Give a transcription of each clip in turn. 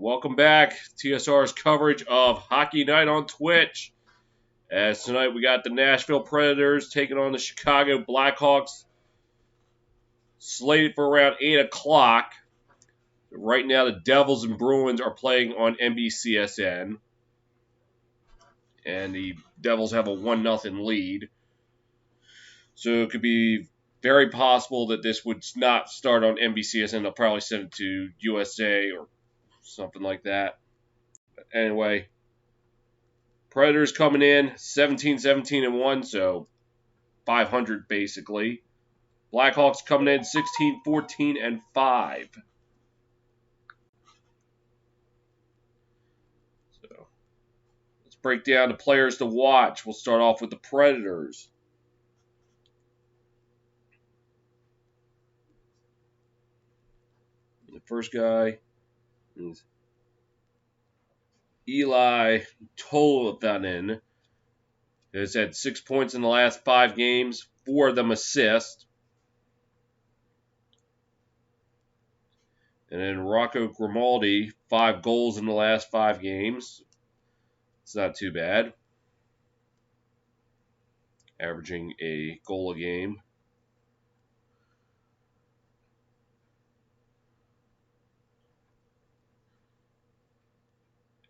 welcome back. TSR's coverage of Hockey Night on Twitch. As tonight we got the Nashville Predators taking on the Chicago Blackhawks. Slated for around 8 o'clock. Right now the Devils and Bruins are playing on NBCSN. And the Devils have a 1-0 lead. So it could be very possible that this would not start on NBCSN. They'll probably send it to USA or something like that. But anyway, Predators coming in 17-17-1, so 500 basically. Blackhawks coming in 16-14-5. So let's break down the players to watch. We'll start off with the Predators. The first guy is Eli Tolvanen. Has had 6 points in the last 5 games, 4 of them assists. And then Rocco Grimaldi, 5 goals in the last 5 games. It's not too bad. Averaging a goal a game.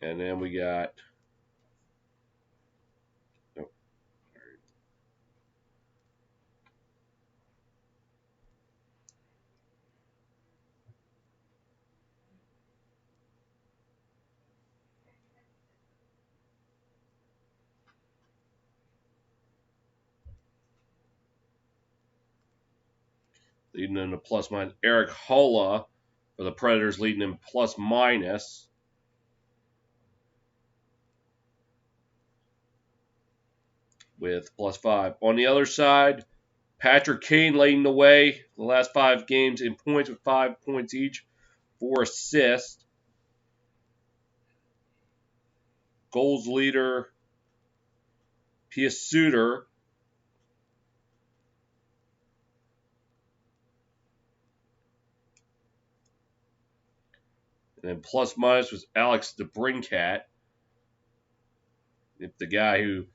And then we got leading in the plus minus. Eric Holla for the Predators leading in plus minus. With plus 5. On the other side, Patrick Kane leading the way the last 5 games in points with 5 points each, 4 assists. Goals leader, Pius Suter. And then plus minus was Alex DeBrincat. If the guy who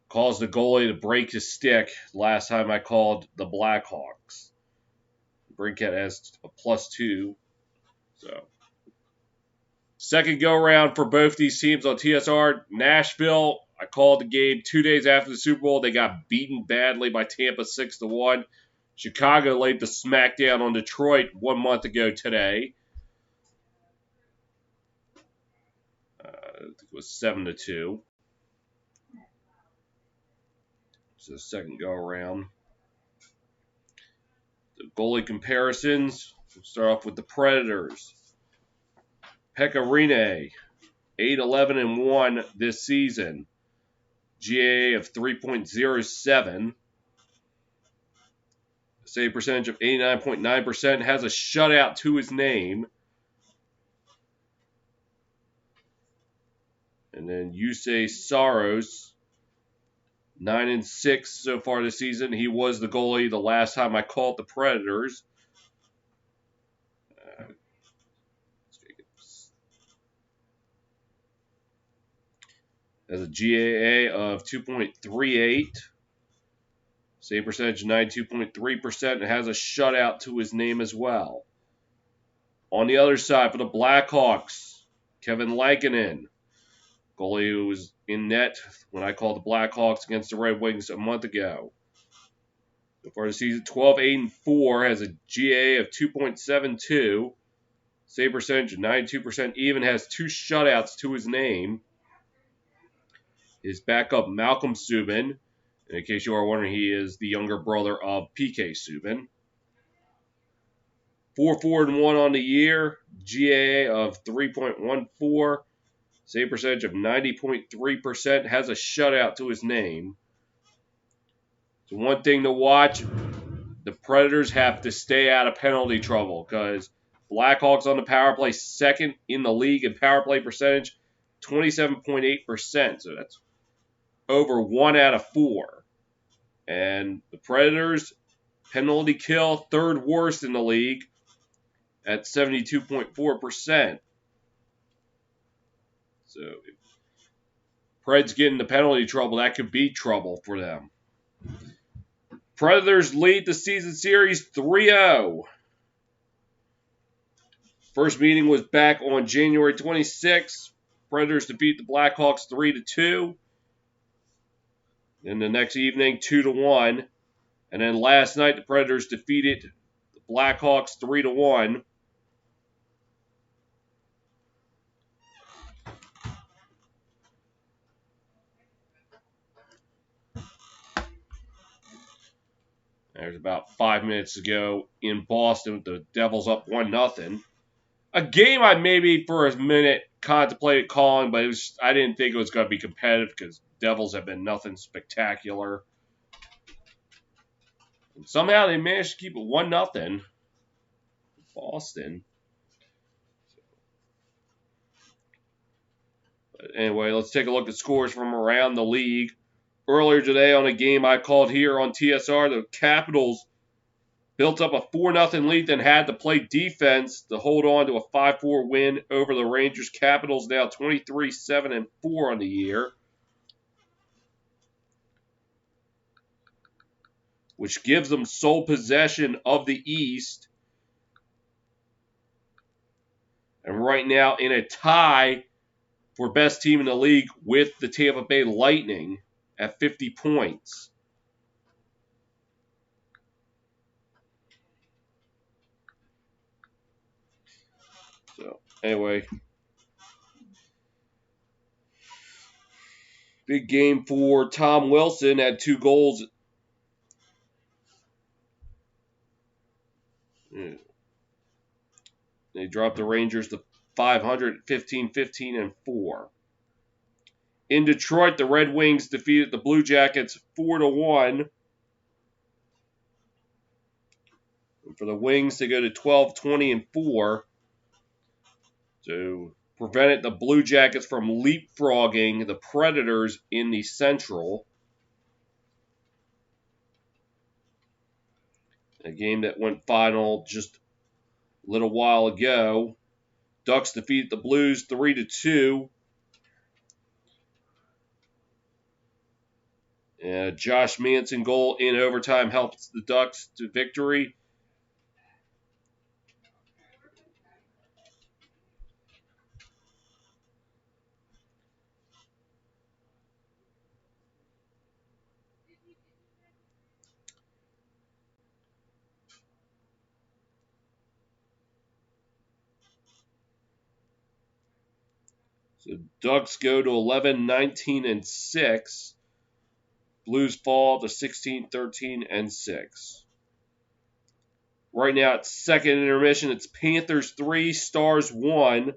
caused the goalie to break his stick last time I called the Blackhawks. DeBrincat has a plus 2. So second go-round for both these teams on TSR. Nashville, I called the game 2 days after the Super Bowl. They got beaten badly by Tampa 6-1. Chicago laid the smackdown on Detroit 1 month ago today. I think it was 7-2. So second go-around. The goalie comparisons. We'll start off with the Predators. Pekka Rinne, 8-11-1 this season. GAA of 3.07. Save percentage of 89.9%. Has a shutout to his name. And then Yusei Saros, 9-6 so far this season. He was the goalie the last time I called the Predators. Has a GAA of 2.38. Save percentage 92.3%. And has a shutout to his name as well. On the other side for the Blackhawks, Kevin Lankinen, goalie who was in net when I called the Blackhawks against the Red Wings a month ago. So far this season, 12-8-4, has a GAA of 2.72. Save percentage of 92%, even has 2 shutouts to his name. His backup, Malcolm Subban. And in case you are wondering, he is the younger brother of PK Subban. 4-4-1 on the year. GAA of 3.14. Save percentage of 90.3%. Has a shutout to his name. So one thing to watch, the Predators have to stay out of penalty trouble because Blackhawks on the power play second in the league in power play percentage, 27.8%. So that's over 1 out of 4. And the Predators, penalty kill, third worst in the league at 72.4%. So if Preds get into penalty trouble, that could be trouble for them. Predators lead the season series 3-0. First meeting was back on January 26th. Predators defeat the Blackhawks 3-2. Then the next evening, 2-1. And then last night, the Predators defeated the Blackhawks 3-1. There's about 5 minutes ago in Boston, the Devils up 1-0. A game I maybe for a minute contemplated calling, but I didn't think it was going to be competitive because Devils have been nothing spectacular. And somehow they managed to keep it 1-0. Boston. But anyway, let's take a look at scores from around the league. Earlier today on a game I called here on TSR, the Capitals built up a 4-0 lead, then had to play defense to hold on to a 5-4 win over the Rangers. Capitals now 23-7-4 on the year, which gives them sole possession of the East. And right now in a tie for best team in the league with the Tampa Bay Lightning at 50 points. So, anyway, big game for Tom Wilson, had 2 goals. They dropped the Rangers to 500, 15-15-4. In Detroit, the Red Wings defeated the Blue Jackets 4-1. And for the Wings to go to 12-20-4, to prevented the Blue Jackets from leapfrogging the Predators in the Central. A game that went final just a little while ago. Ducks defeated the Blues 3-2. Josh Manson goal in overtime helps the Ducks to victory. So Ducks go to 11-19-6. Blues fall to 16-13-6. Right now, it's second intermission. It's Panthers 3, Stars 1.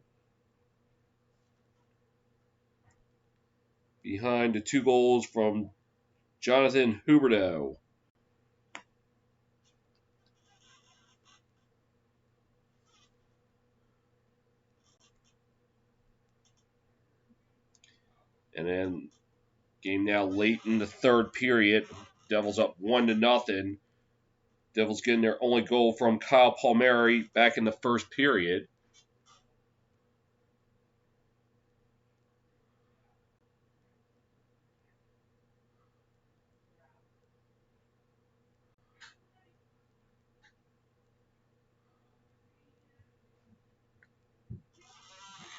Behind the 2 goals from Jonathan Huberdeau. And then game now late in the third period. Devils up 1-0. Devils getting their only goal from Kyle Palmieri back in the first period.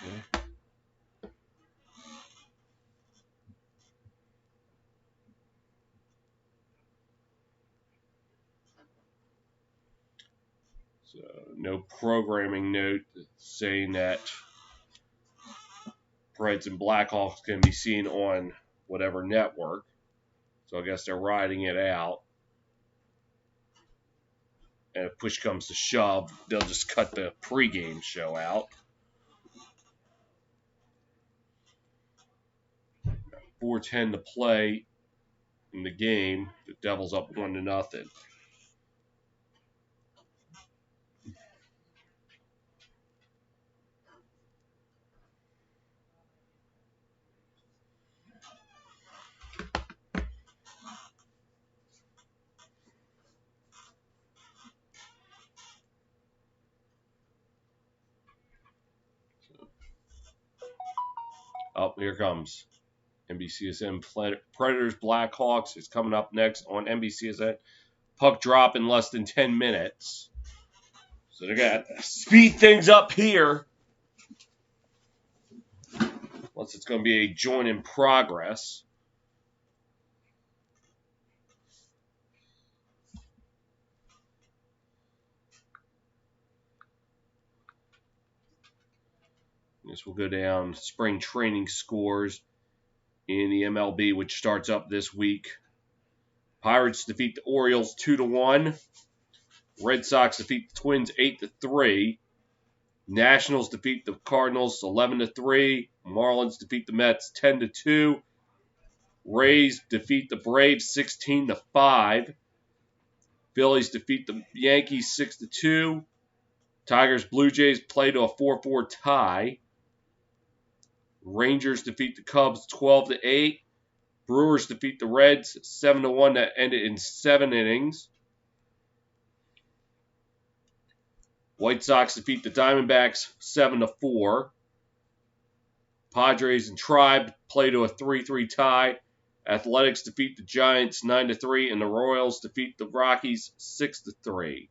Okay. So no programming note saying that Preds and Blackhawks can be seen on whatever network. So I guess they're riding it out. And if push comes to shove, they'll just cut the pregame show out. 4:10 to play in the game. The Devils up 1-0. Oh, here comes NBCSN Predators Blackhawks is coming up next on NBCSN. Puck drop in less than 10 minutes. So they're going to speed things up here. Unless it's going to be a joint in progress. This will go down spring training scores in the MLB, which starts up this week. Pirates defeat the Orioles 2-1. Red Sox defeat the Twins 8-3. Nationals defeat the Cardinals 11-3. Marlins defeat the Mets 10-2. Rays defeat the Braves 16-5. Phillies defeat the Yankees 6-2. Tigers Blue Jays play to a 4-4 tie. Rangers defeat the Cubs 12-8. Brewers defeat the Reds 7-1. That ended in 7 innings. White Sox defeat the Diamondbacks 7-4. Padres and Tribe play to a 3-3 tie. Athletics defeat the Giants 9-3, and the Royals defeat the Rockies 6-3.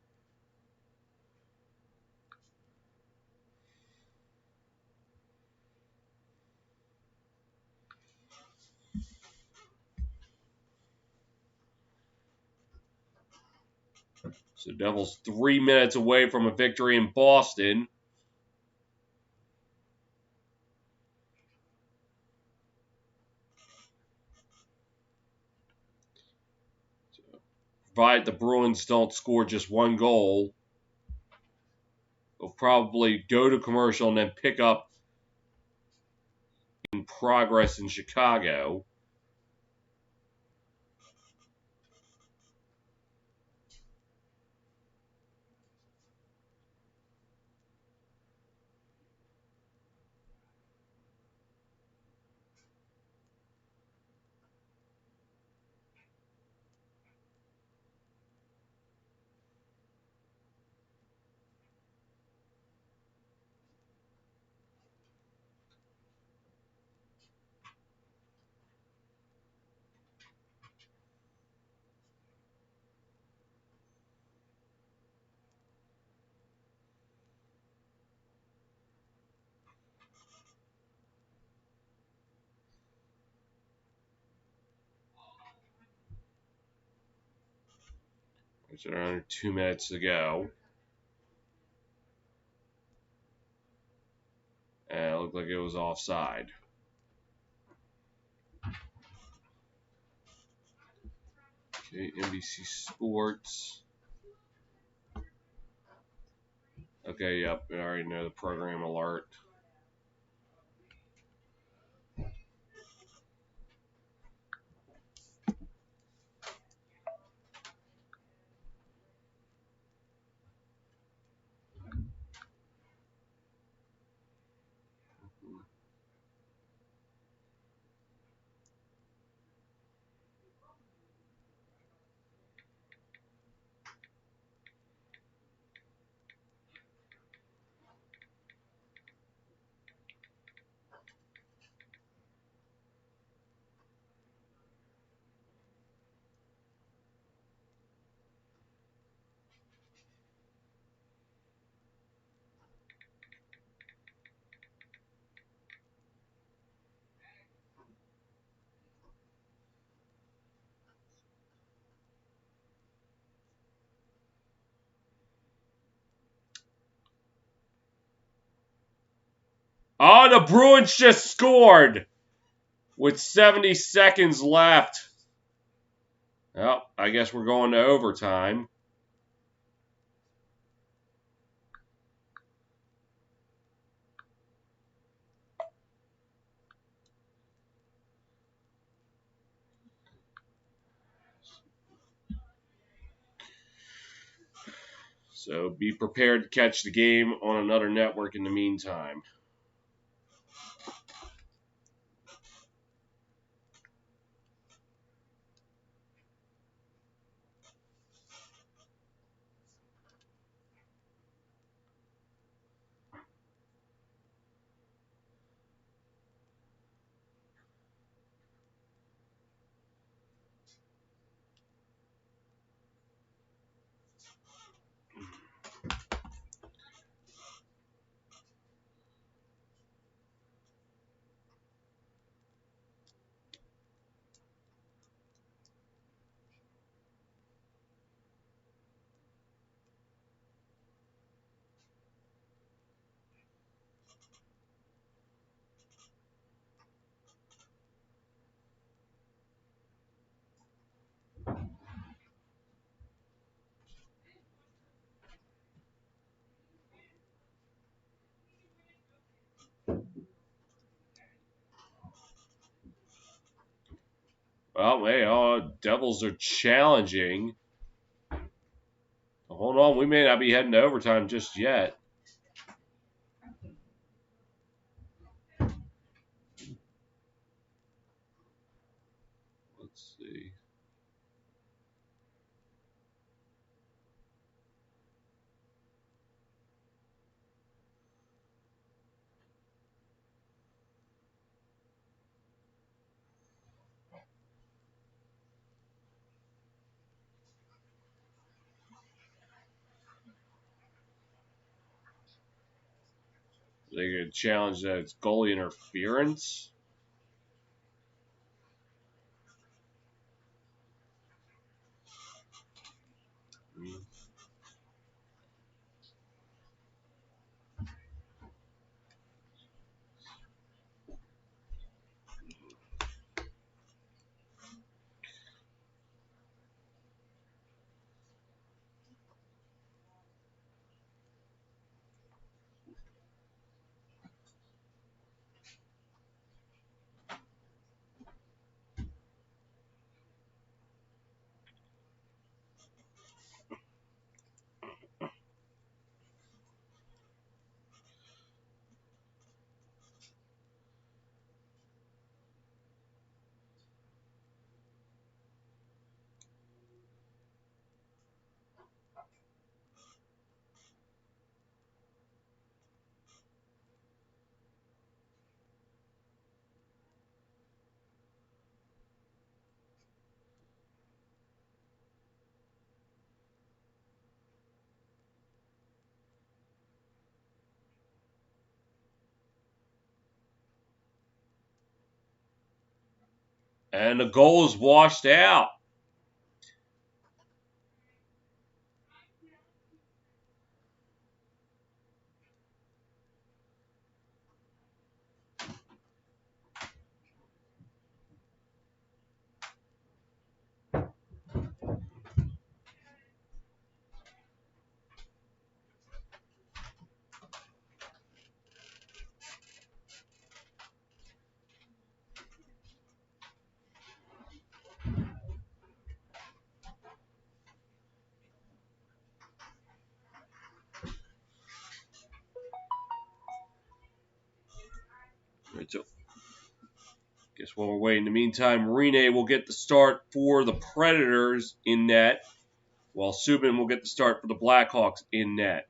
So Devils 3 minutes away from a victory in Boston. Provided the Bruins don't score just one goal, they'll probably go to commercial and then pick up in progress in Chicago. There's around 2 minutes to go. And it looked like it was offside. Okay, NBC Sports. Okay, yep, I already know the program alert. Oh, the Bruins just scored with 70 seconds left. Well, I guess we're going to overtime. So be prepared to catch the game on another network in the meantime. Well, hey, Devils are challenging. Hold on, we may not be heading to overtime just yet. Let's see. They're going to challenge that it's goalie interference. And the goal is washed out. So, guess while we're waiting, in the meantime, Rene will get the start for the Predators in net, while Subban will get the start for the Blackhawks in net.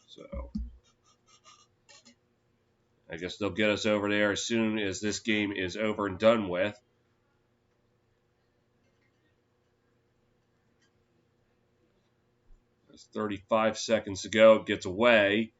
So, I guess they'll get us over there as soon as this game is over and done with. There's 35 seconds to go. It gets away.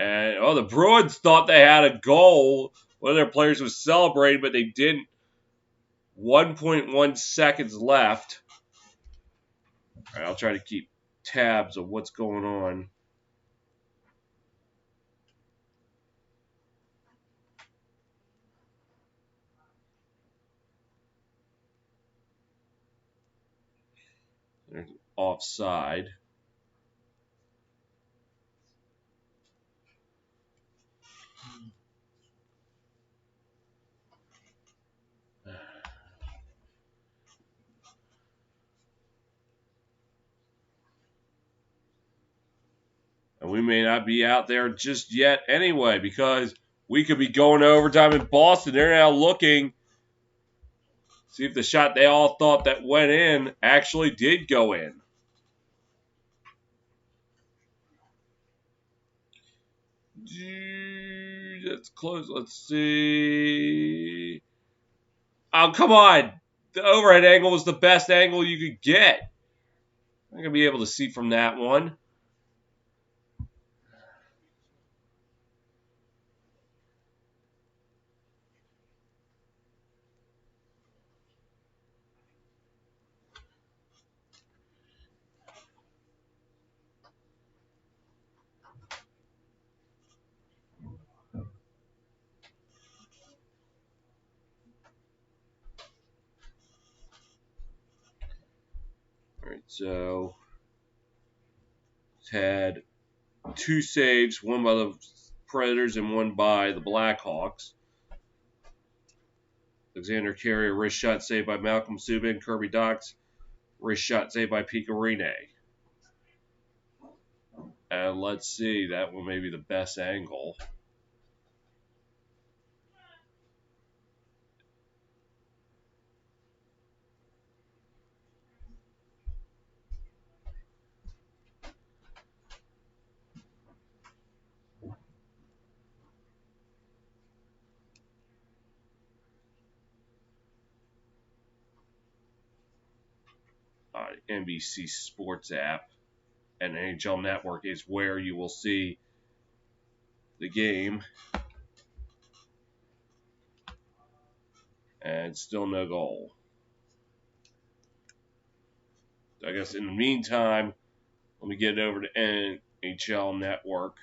And the Bruins thought they had a goal. One of their players was celebrating, but they didn't. 1.1 seconds left. All right, I'll try to keep tabs of what's going on. There's offside. And we may not be out there just yet anyway, because we could be going to overtime in Boston. They're now looking, see if the shot they all thought that went in actually did go in. That's close. Let's see. Oh, come on. The overhead angle was the best angle you could get. I'm going to be able to see from that one. So, had 2 saves, one by the Predators and one by the Blackhawks. Alexander Carrier, wrist shot saved by Malcolm Subban. Kirby Dach's wrist shot saved by Pekka Rinne. And let's see, that one may be the best angle. NBC Sports app and NHL Network is where you will see the game. And still no goal. I guess in the meantime, let me get over to NHL Network.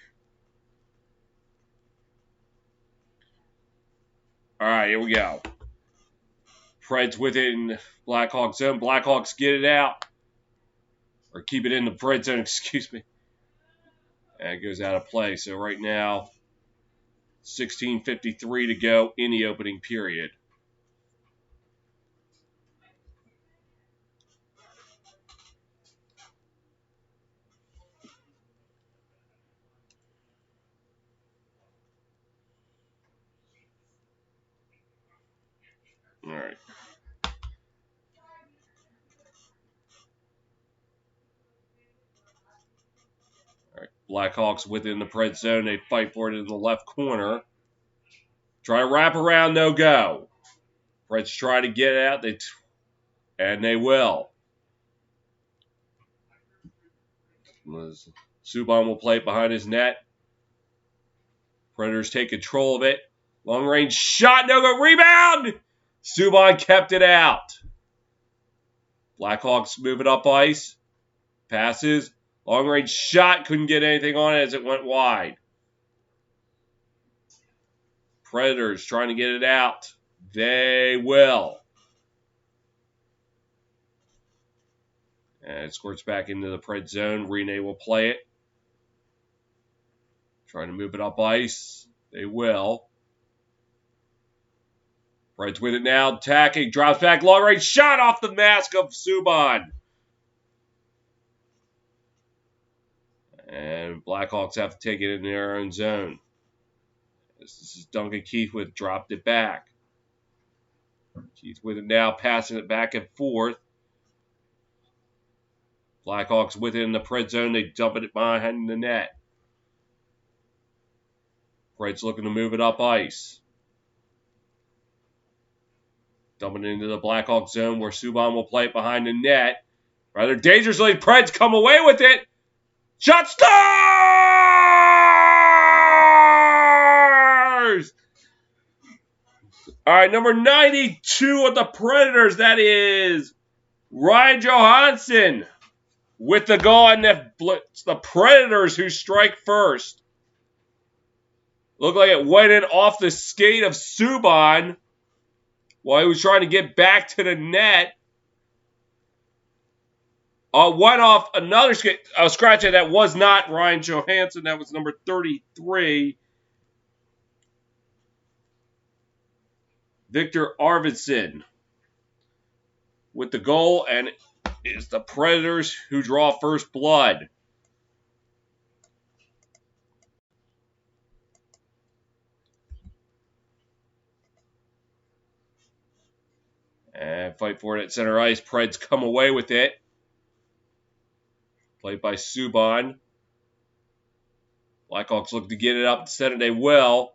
All right, here we go. Preds within Blackhawks zone. Blackhawks get it out. Or keep it in the Preds zone, excuse me. And it goes out of play. So right now, 16:53 to go in the opening period. All right. All right. Blackhawks within the Preds zone. They fight for it in the left corner. Try to wrap around, no go. Preds try to get out, and they will. Subban will play it behind his net. Predators take control of it. Long range shot, no go, rebound! Subban kept it out. Blackhawks move it up ice. Passes. Long range shot, couldn't get anything on it as it went wide. Predators trying to get it out. They will. And it squirts back into the Pred zone. Rinne will play it. Trying to move it up ice. They will. Preds with it now. Attacking. Drops back. Long range shot off the mask of Subban. And Blackhawks have to take it in their own zone. This is Duncan Keithwood. Dropped it back. Keith with it now. Passing it back and forth. Blackhawks within the Pred zone. They dump it behind the net. Preds looking to move it up ice. Dumping it into the Blackhawks zone where Subban will play it behind the net. Rather dangerously, Preds come away with it. Shot stars! All right, number 92 of the Predators. That is Ryan Johansson with the goal, and it's the Predators who strike first. Looked like it went in off the skate of Subban while he was trying to get back to the net. Went off another skate. Scratch it. That was not Ryan Johansson. That was number 33. Victor Arvidsson with the goal, and it's the Predators who draw first blood. And fight for it at center ice. Preds come away with it. Played by Subban. Blackhawks look to get it up the center. They will.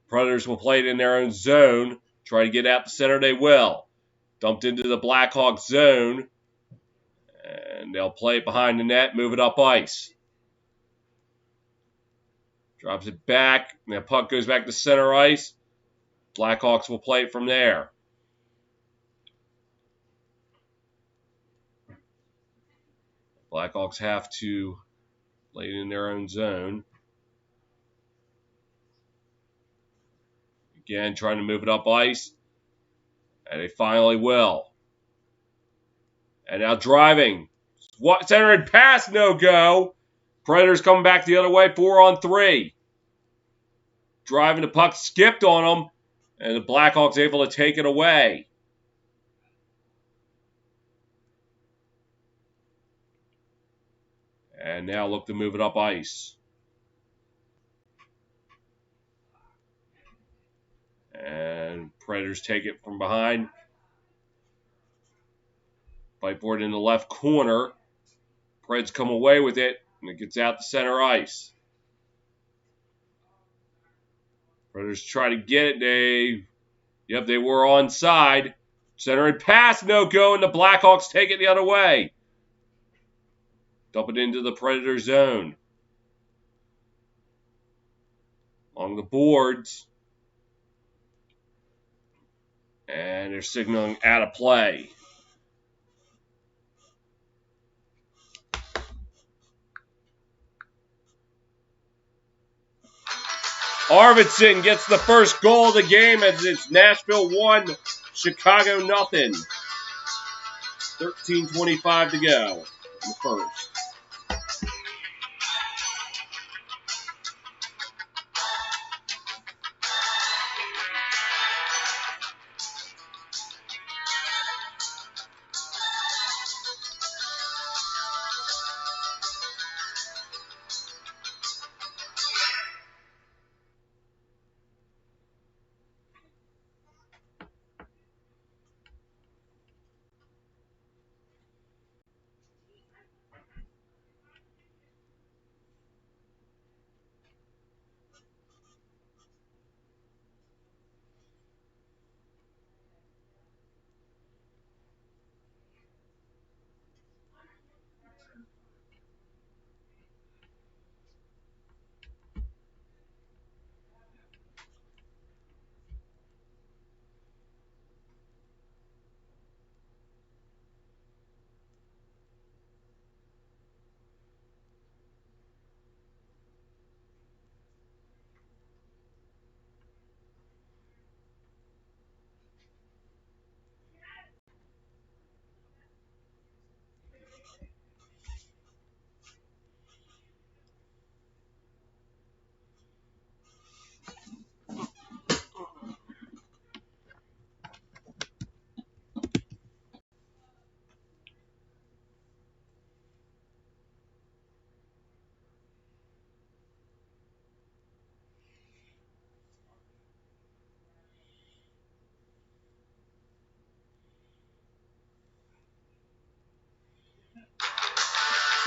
Predators will play it in their own zone. Try to get out the center. They will. Dumped into the Blackhawks zone. And they'll play it behind the net. Move it up ice. Drops it back. And the puck goes back to center ice. Blackhawks will play it from there. Blackhawks have to play it in their own zone. Again, trying to move it up ice. And they finally will. And now driving. Center and pass, no go. Predators coming back the other way, 4-on-3. Driving the puck, skipped on them, and the Blackhawks able to take it away. And now look to move it up ice. And Predators take it from behind. Whiteboard in the left corner. Preds come away with it, and it gets out to center ice. Predators try to get it. They were onside. Center and pass, no go, and the Blackhawks take it the other way. Dump it into the Predator zone. Along the boards. And they're signaling out of play. Arvidsson gets the first goal of the game as it's Nashville 1, Chicago nothing. 13:25 to go in the first.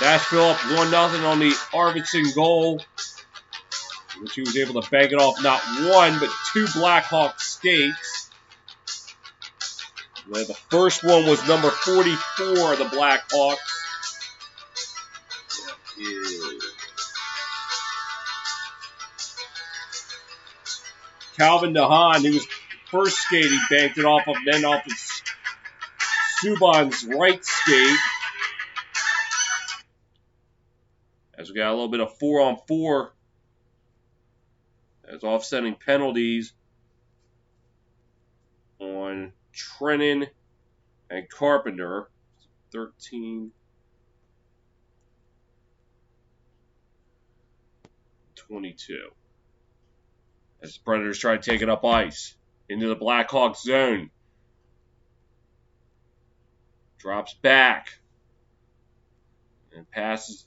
Nashville up 1-0 on the Arvidsson goal, which he was able to bank it off not one, but two Blackhawks skates. The first one was number 44 of the Blackhawks. Calvin DeHaan, who was first skate, he banked it off of, then off of Subban's right skate. As we got a little bit of 4-on-4 as offsetting penalties on Trennan and Carpenter. 13-22. As the Predators try to take it up ice into the Blackhawks zone. Drops back and passes.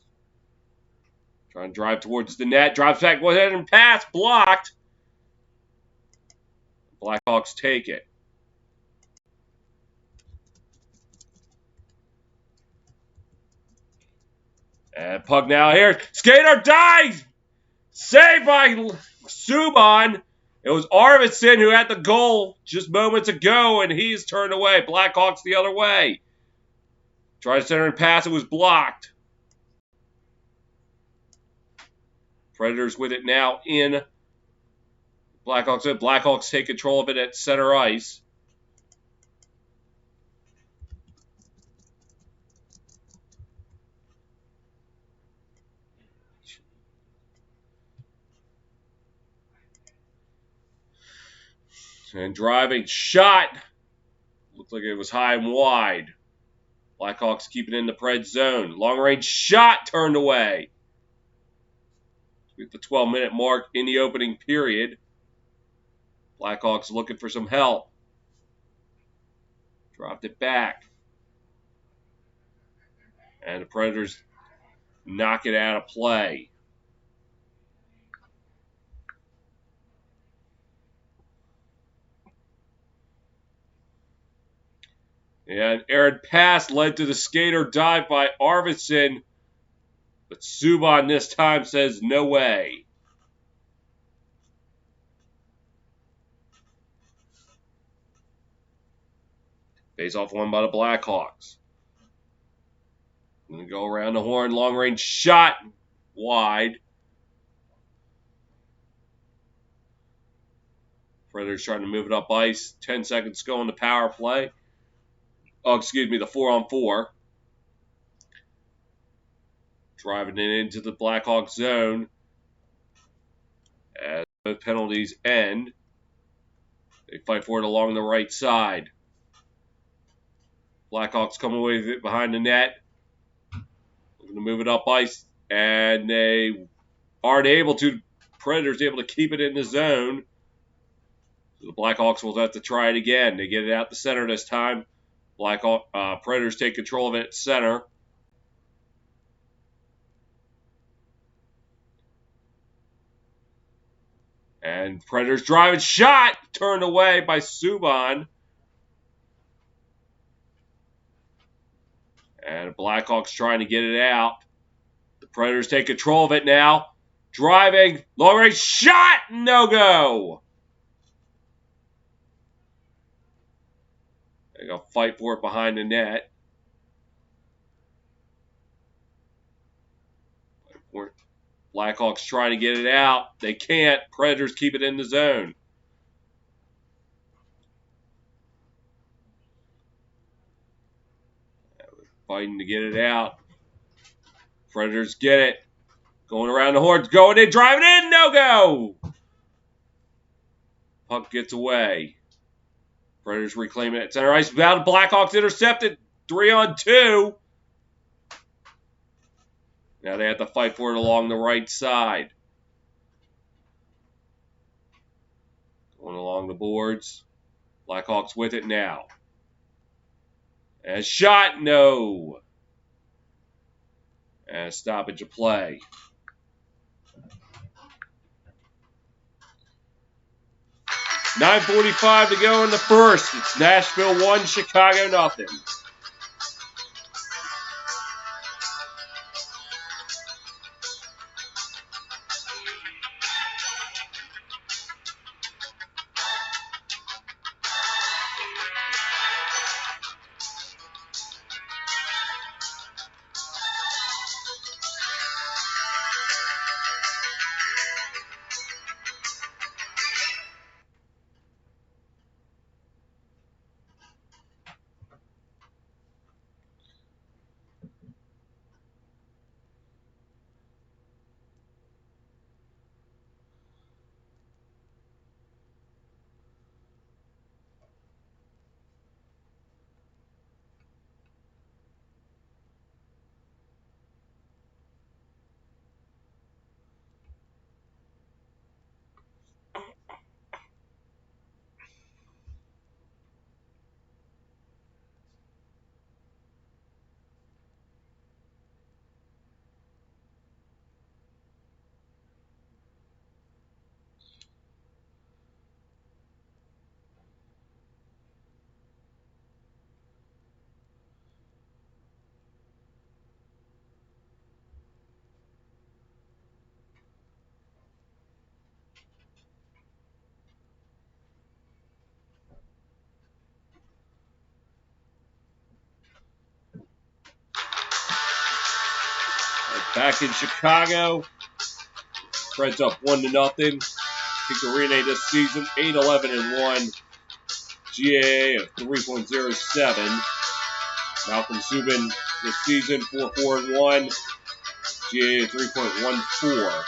Trying to drive towards the net. Drops back. Go ahead and pass. Blocked. Blackhawks take it. And puck now here. Skater dives. Saved by Subban. It was Arvidsson who had the goal just moments ago, and he's turned away. Blackhawks the other way. Tried to center and pass. It was blocked. Predators with it now in Blackhawks. Blackhawks take control of it at center ice. And driving shot. Looked like it was high and wide. Blackhawks keep it in the Pred zone. Long-range shot turned away. At the 12-minute mark in the opening period. Blackhawks looking for some help. Dropped it back. And the Predators knock it out of play. And errant pass led to the skater dive by Arvidsson. But Subban this time says no way. Face-off won by the Blackhawks. Going to go around the horn. Long-range shot wide. Predators trying to move it up ice. 10 seconds to go on the power play. Oh, excuse me, the 4-on-4. Driving it into the Blackhawks zone. As both penalties end, they fight for it along the right side. Blackhawks come away with it behind the net. Looking to move it up ice, and they aren't able to. Predators able to keep it in the zone. So the Blackhawks will have to try it again. They get it out the center this time. Predators take control of it at center. And Predators driving shot turned away by Subban. And the Blackhawks trying to get it out. The Predators take control of it now. Driving, long range shot, no go. They're going to fight for it behind the net. Blackhawks trying to get it out. They can't. Predators keep it in the zone. Fighting to get it out. Predators get it. Going around the horn. Going in. Driving in. No go. Puck gets away. Predators reclaim it at center ice. Without Blackhawks intercepted. 3-on-2. Now they have to fight for it along the right side. Going along the boards. Blackhawks with it now. And shot, no. And stoppage of play. .9:45 to go in the first. It's Nashville 1, Chicago nothing. Back in Chicago, Preds up 1-0. Kick Arena this season 8-11-1. GAA of 3.07. Malcolm Subban this season 4-4-1. GAA of 3.14.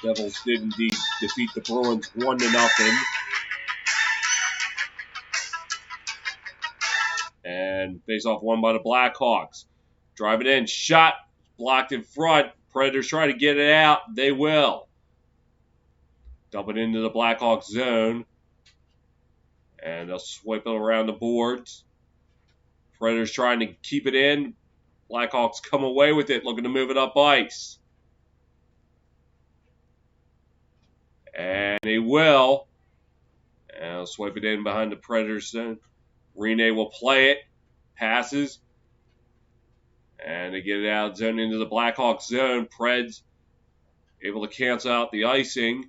Devils did indeed defeat the Bruins 1-0. And face-off won by the Blackhawks. Drive it in. Shot. Blocked in front. Predators try to get it out. They will. Dump it into the Blackhawks zone. And they'll swipe it around the boards. Predators trying to keep it in. Blackhawks come away with it, looking to move it up ice. And they will. And they'll swipe it in behind the Predators zone. Rene will play it. Passes. And they get it out of zone into the Blackhawks zone. Preds able to cancel out the icing.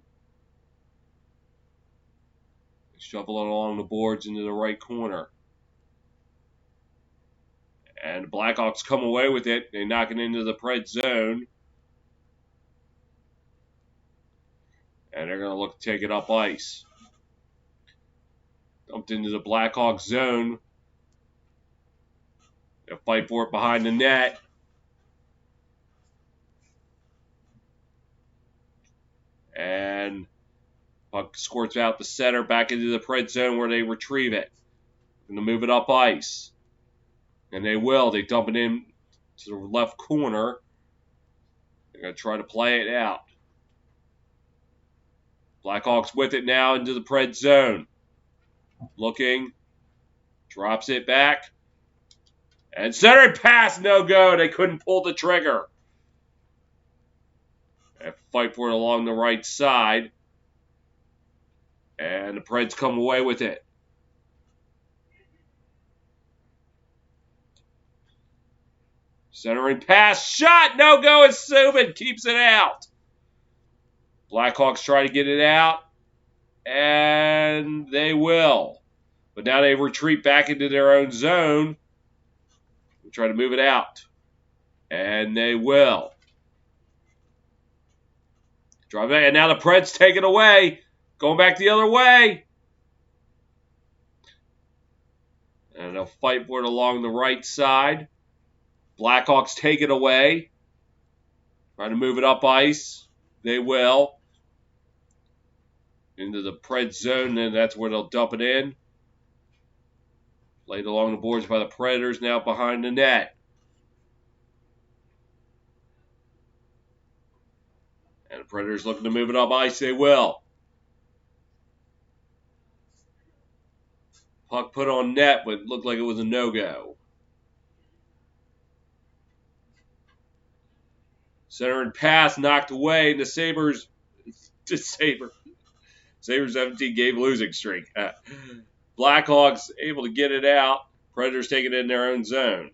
They shuffle it along the boards into the right corner. And the Blackhawks come away with it. They knock it into the Preds zone. And they're going to look to take it up ice. Dumped into the Blackhawks zone. They'll fight for it behind the net. And puck squirts out the center back into the Preds zone where they retrieve it. Going to move it up ice. And they will. They dump it in to the left corner. They're going to try to play it out. Blackhawks with it now into the Preds zone. Looking. Drops it back. And center pass, no go. They couldn't pull the trigger. They fight for it along the right side. And the Preds come away with it. Centering pass, shot, no go, and Subban keeps it out. Blackhawks try to get it out, and they will. But now they retreat back into their own zone and try to move it out. And they will. Drive it, and now the Preds take it away. Going back the other way. And they'll fight for it along the right side. Blackhawks take it away. Trying to move it up ice. They will. Into the Preds zone, and that's where they'll dump it in. Played along the boards by the Predators, now behind the net. And the Predators looking to move it up ice. They will. Puck put on net, but looked like it was a no-go. Center and pass knocked away, and the Sabres, Sabres 17-game losing streak. Blackhawks able to get it out. Predators taking it in their own zone.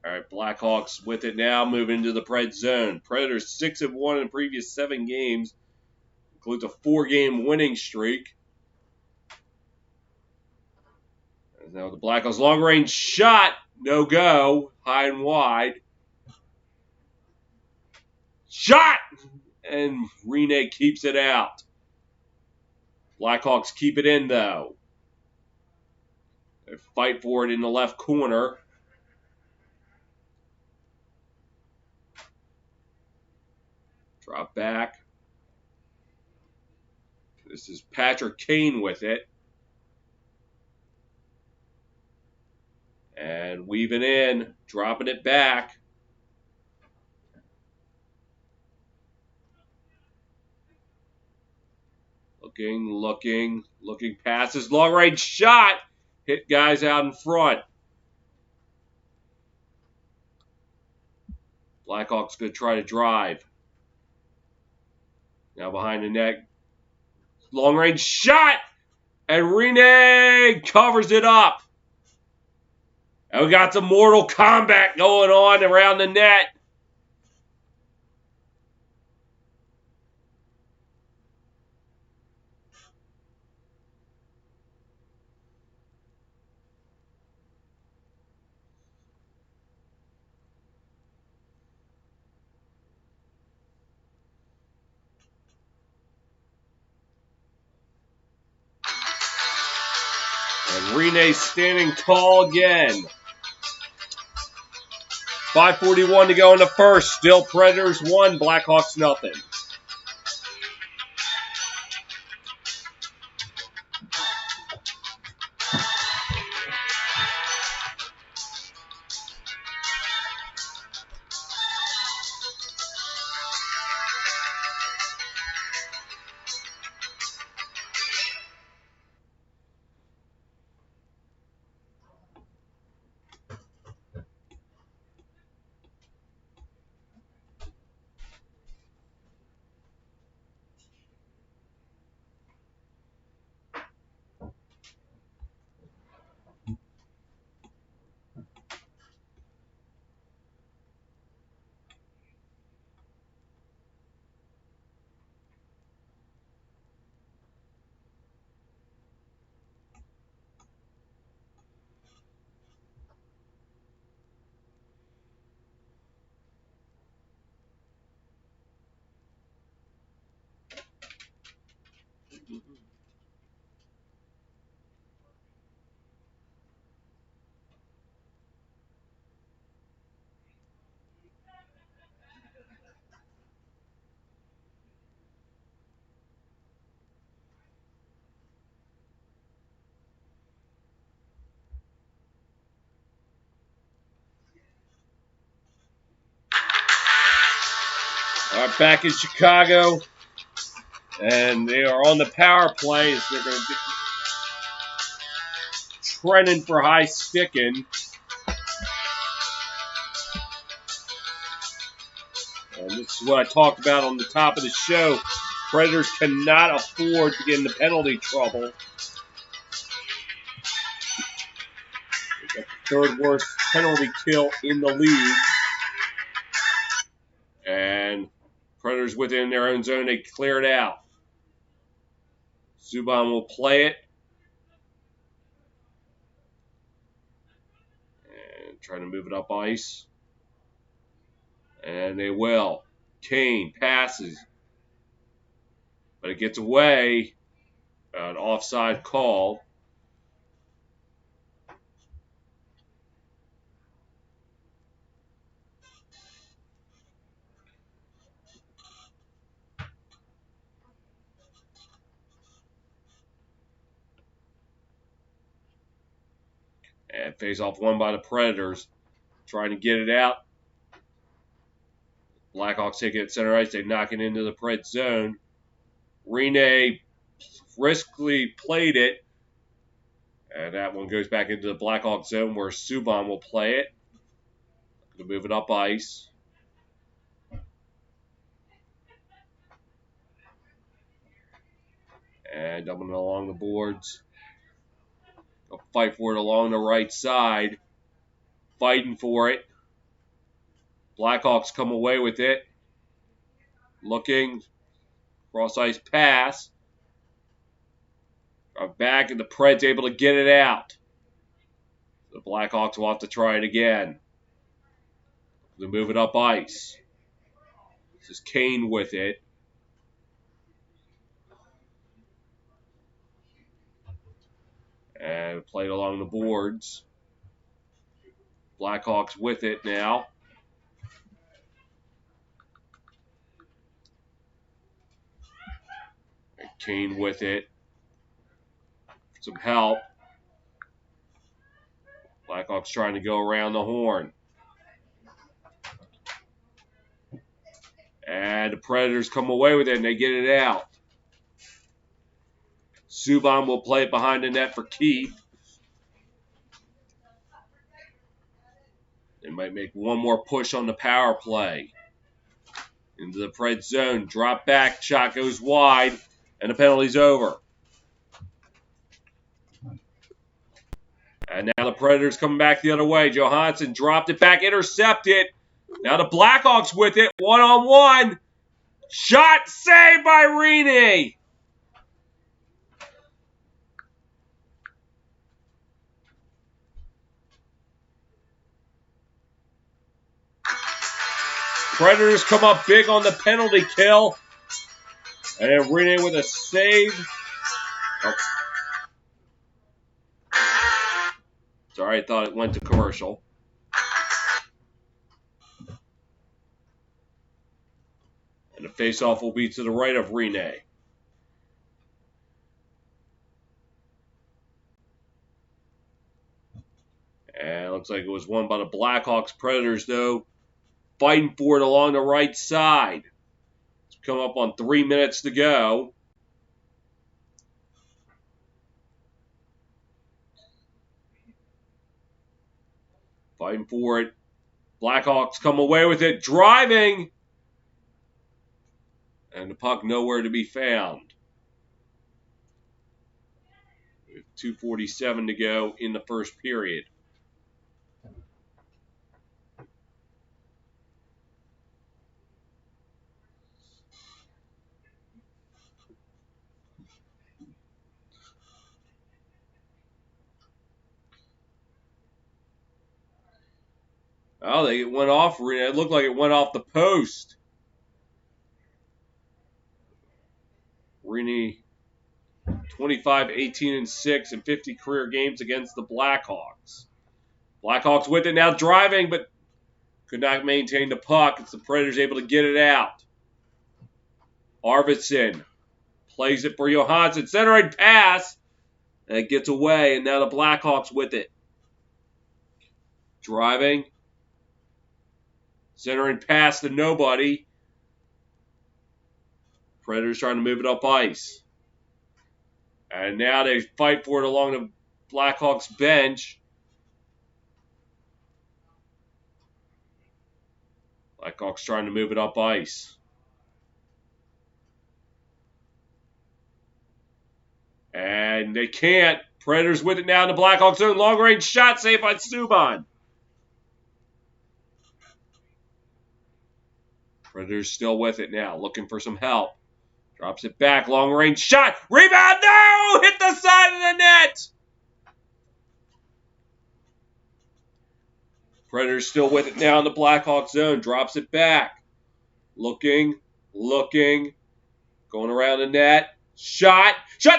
All right, Blackhawks with it now, moving into the Preds zone. Predators 6-1 in the previous 7 games. Includes a 4-game winning streak. Now the Blackhawks long-range shot. No go. High and wide. Shot! And Rene keeps it out. Blackhawks keep it in, though. They fight for it in the left corner. Drop back. This is Patrick Kane with it. And weaving in, dropping it back. Looking passes. Long range shot. Hit guys out in front. Blackhawks going to try to drive. Now behind the net. Long range shot. And Rene covers it up. And we got some Mortal Kombat going on around the net. And Rene standing tall again. 5:41 to go in the first. Still Predators 1, Blackhawks nothing. Are back in Chicago, and they are on the power play. So they're going to get trending for high sticking. And this is what I talked about on the top of the show. Predators cannot afford to get into penalty trouble. They've got the third worst penalty kill in the league. And Predators within their own zone, they clear it out. Subban will play it. And trying to move it up ice. And they will. Kane passes. But it gets away. An offside call. And face off one by the Predators. Trying to get it out. Blackhawks take it at center ice. They knock it into the Pred zone. Rene briskly played it. And that one goes back into the Blackhawks zone where Subban will play it. To move it up ice. And dumping it along the boards. They'll fight for it along the right side. Fighting for it. Blackhawks come away with it. Looking. Cross ice pass. Back and the Preds able to get it out. The Blackhawks will have to try it again. They move it up ice. This is Kane with it. And played along the boards. Blackhawks with it now. And Kane with it. Some help. Blackhawks trying to go around the horn. And the Predators come away with it and they get it out. Subban will play it behind the net for Keith. They might make one more push on the power play. Into the Pred zone. Drop back. Shot goes wide. And the penalty's over. And now the Predators coming back the other way. Johansson dropped it back. Intercepted. Now the Blackhawks with it. One-on-one. Shot saved by Rene. Predators come up big on the penalty kill. And then Rene with a save. Oh. Sorry, I thought it went to commercial. And the faceoff will be to the right of Rene. And it looks like it was won by the Blackhawks. Predators, though, fighting for it along the right side. It's come up on 3 minutes to go. Fighting for it. Blackhawks come away with it. Driving. And the puck nowhere to be found. With 2:47 to go in the first period. Oh, it went off. It looked like it went off the post. Rene, 25, 18, and 6 in 50 career games against the Blackhawks. Blackhawks with it now driving, but could not maintain the puck. It's the Predators able to get it out. Arvidsson plays it for Johansson. Centering pass. And it gets away, and now the Blackhawks with it. Driving. Centering pass to nobody. Predators trying to move it up ice. And now they fight for it along the Blackhawks bench. Blackhawks trying to move it up ice. And they can't. Predators with it now in the Blackhawks zone. Long range shot saved by Subban. Predators still with it now, looking for some help. Drops it back, long range shot. Rebound, no! Hit the side of the net! Predators still with it now in the Blackhawks zone. Drops it back. Looking. Going around the net. Shot, scores!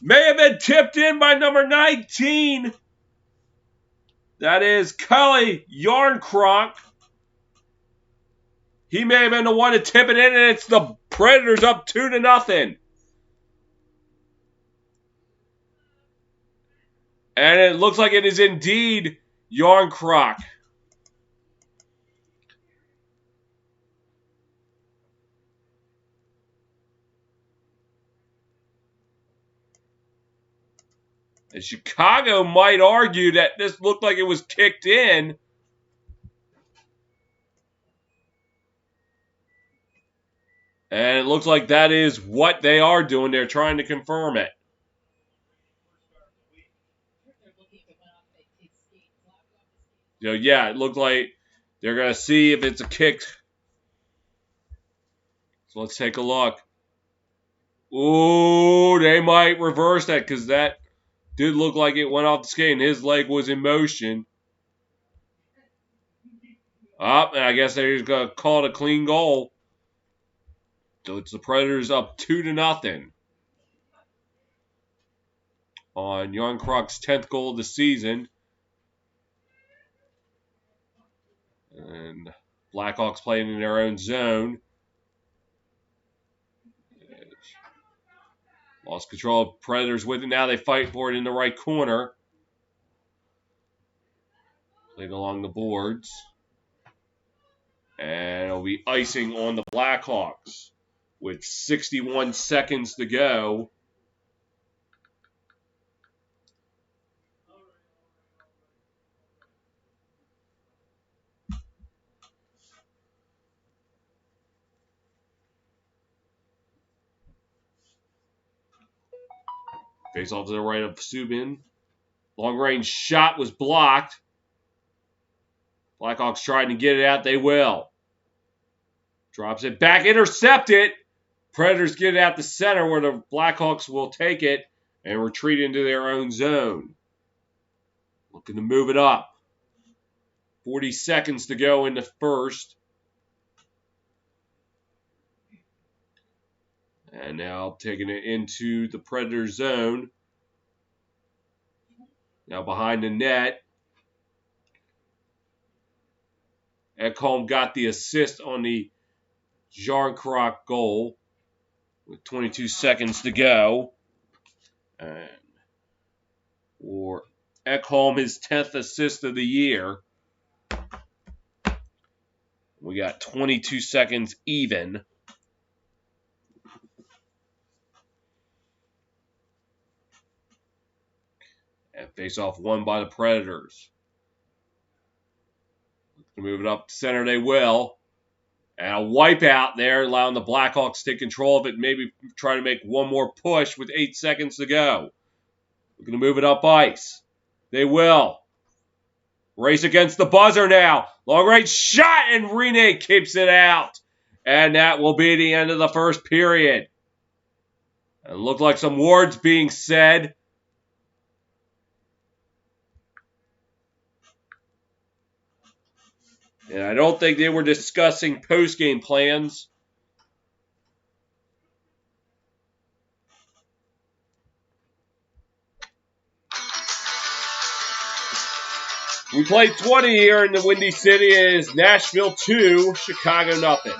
May have been tipped in by number 19. That is Cully Yarncroc. He may have been the one to tip it in, and it's the Predators up 2-0. And it looks like it is indeed Yarncroc. And Chicago might argue that this looked like it was kicked in. And it looks like that is what they are doing. They're trying to confirm it. Yeah, it looked like they're going to see if it's a kick. So let's take a look. Ooh, they might reverse that because that did look like it went off the skate and his leg was in motion. And I guess they're just going to call it a clean goal. So it's the Predators up 2-0 on Yarncroc's 10th goal of the season. And Blackhawks playing in their own zone. Lost control of Predators with it. Now they fight for it in the right corner. Playing along the boards. And it'll be icing on the Blackhawks with 61 seconds to go. Face off to the right of Subban. Long range shot was blocked. Blackhawks trying to get it out. They will. Drops it back. Intercept it. Predators get it out the center where the Blackhawks will take it and retreat into their own zone. Looking to move it up. 40 seconds to go in the first. And now taking it into the Predator zone. Now behind the net. Ekholm got the assist on the Yarncroc goal with 22 seconds to go. And for Ekholm, his 10th assist of the year. We got 22 seconds even. And face-off won by the Predators. Move it up center, they will. And a wipeout there, allowing the Blackhawks to take control of it. Maybe try to make one more push with 8 seconds to go. We're going to move it up ice. They will. Race against the buzzer now. Long range shot, and Rene keeps it out. And that will be the end of the first period. It looked like some words being said. And I don't think they were discussing post-game plans. We played 20 here in the Windy City. It is Nashville 2, Chicago nothing.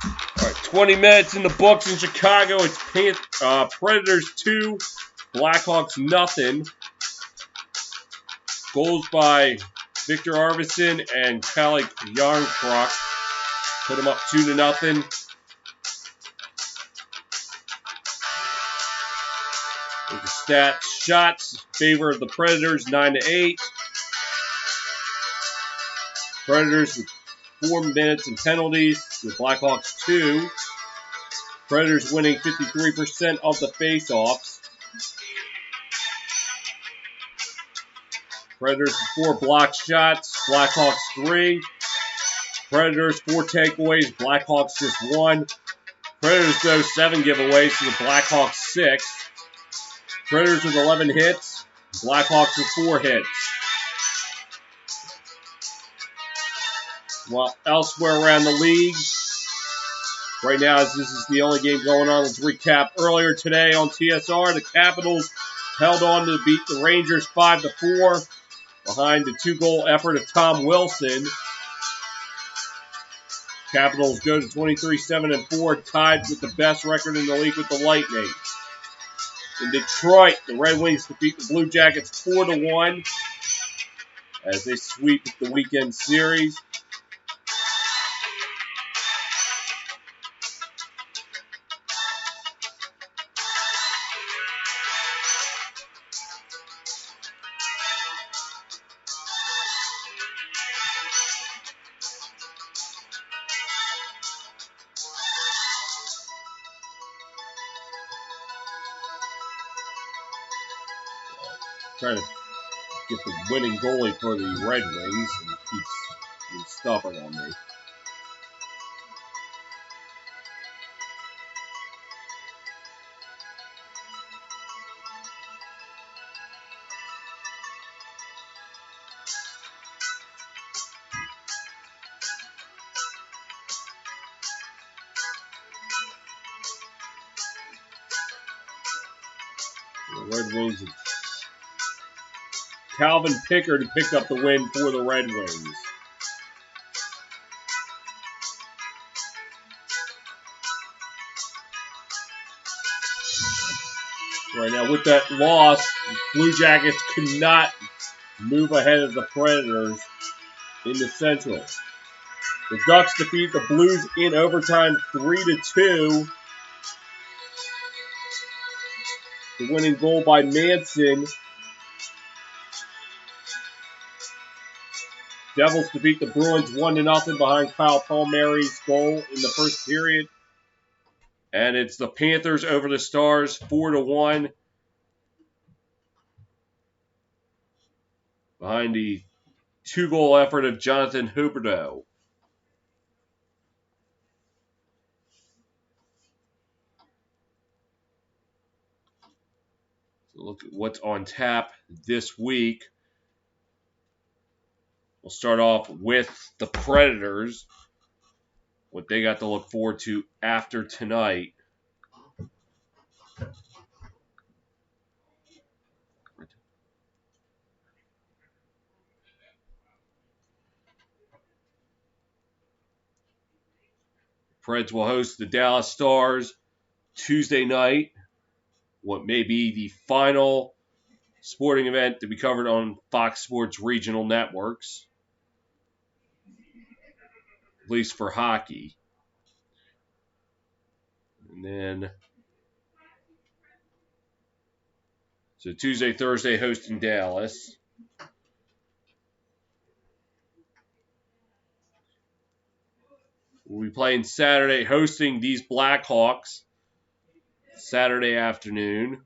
All right, 20 minutes in the books in Chicago. It's Predators 2, Blackhawks nothing. Goals by Victor Arvidsson and Kalle Jarnkrok. Put them up 2-0. With the stats, shots favor of the Predators 9-8. Predators with 4 minutes and penalties. The Blackhawks 2. Predators winning 53% of the faceoffs. Predators 4 blocked shots. Blackhawks 3. Predators 4 takeaways. Blackhawks just 1. Predators though 7 giveaways to the Blackhawks 6. Predators with 11 hits. Blackhawks with 4 hits. While elsewhere around the league, right now as this is the only game going on, let's recap earlier today on TSR. The Capitals held on to beat the Rangers 5-4 behind the 2-goal effort of Tom Wilson. Capitals go to 23-7-4, tied with the best record in the league with the Lightning. In Detroit, the Red Wings defeat the Blue Jackets 4-1 as they sweep the weekend series. Trying to get the winning goalie for the Red Wings, and keeps being stubborn on me. The Red Wings, Calvin Pickard picked up the win for the Red Wings. Right now, with that loss, the Blue Jackets could not move ahead of the Predators in the Central. The Ducks defeat the Blues in overtime 3-2. The winning goal by Manson. Devils defeat the Bruins 1-0 behind Kyle Palmieri's goal in the first period. And it's the Panthers over the Stars 4-1. behind the 2-goal effort of Jonathan Huberdeau. So look at what's on tap this week. We'll start off with the Predators, what they got to look forward to after tonight. Preds will host the Dallas Stars Tuesday night, what may be the final sporting event to be covered on Fox Sports regional networks, at least for hockey. And then, so Tuesday, Thursday hosting Dallas. We'll be playing Saturday, hosting these Blackhawks Saturday afternoon.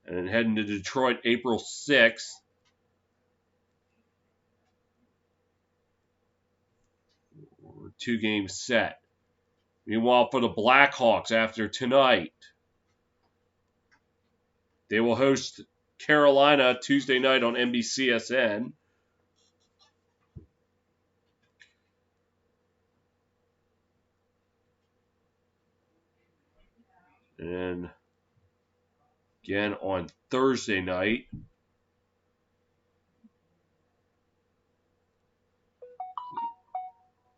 And then heading to Detroit April 6th. Two-game set. Meanwhile, for the Blackhawks after tonight, they will host Carolina Tuesday night on NBCSN. And again on Thursday night,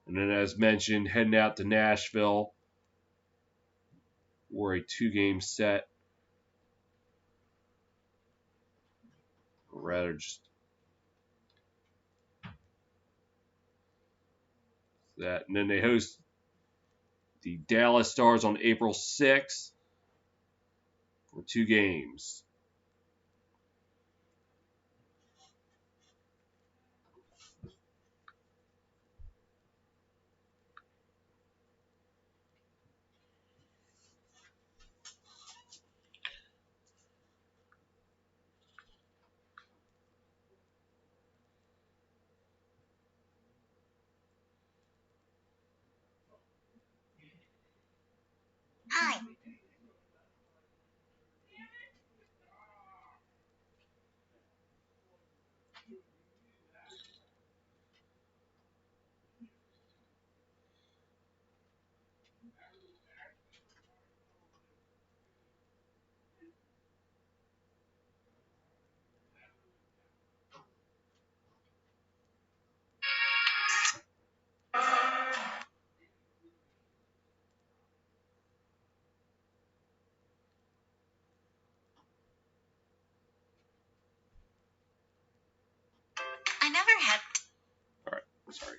and then as mentioned, heading out to Nashville for a two-game set. Or rather, just that. And then they host the Dallas Stars on April 6th for two games. Hi. I never had. All right, sorry.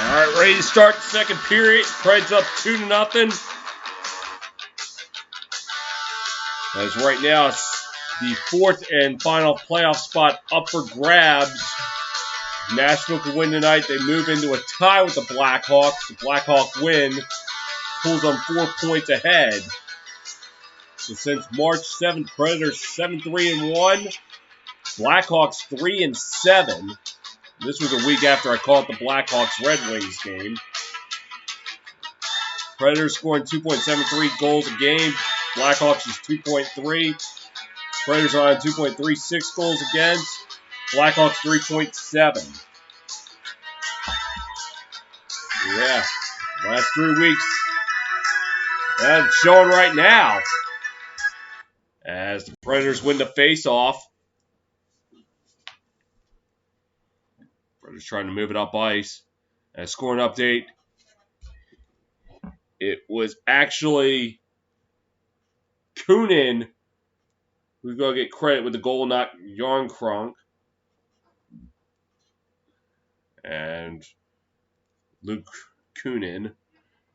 All right, ready to start the second period. Preds up 2-0. As right now, it's the fourth and final playoff spot up for grabs. Nashville could win tonight. They move into a tie with the Blackhawks. The Blackhawks win, pulls them 4 points ahead. So since March 7th, Predators 7-3-1, Blackhawks 3-7. This was a week after I called the Blackhawks Red Wings game. Predators scoring 2.73 goals a game. Blackhawks is 2.3. Predators are on 2.36 goals against. Blackhawks 3.7. Yeah, last 3 weeks. That's showing right now. As the Predators win the face-off. Predators trying to move it up ice. And scoring update. It was actually Kunin who's going to get credit with the goal, not Yarncronk. And Luke Kunin.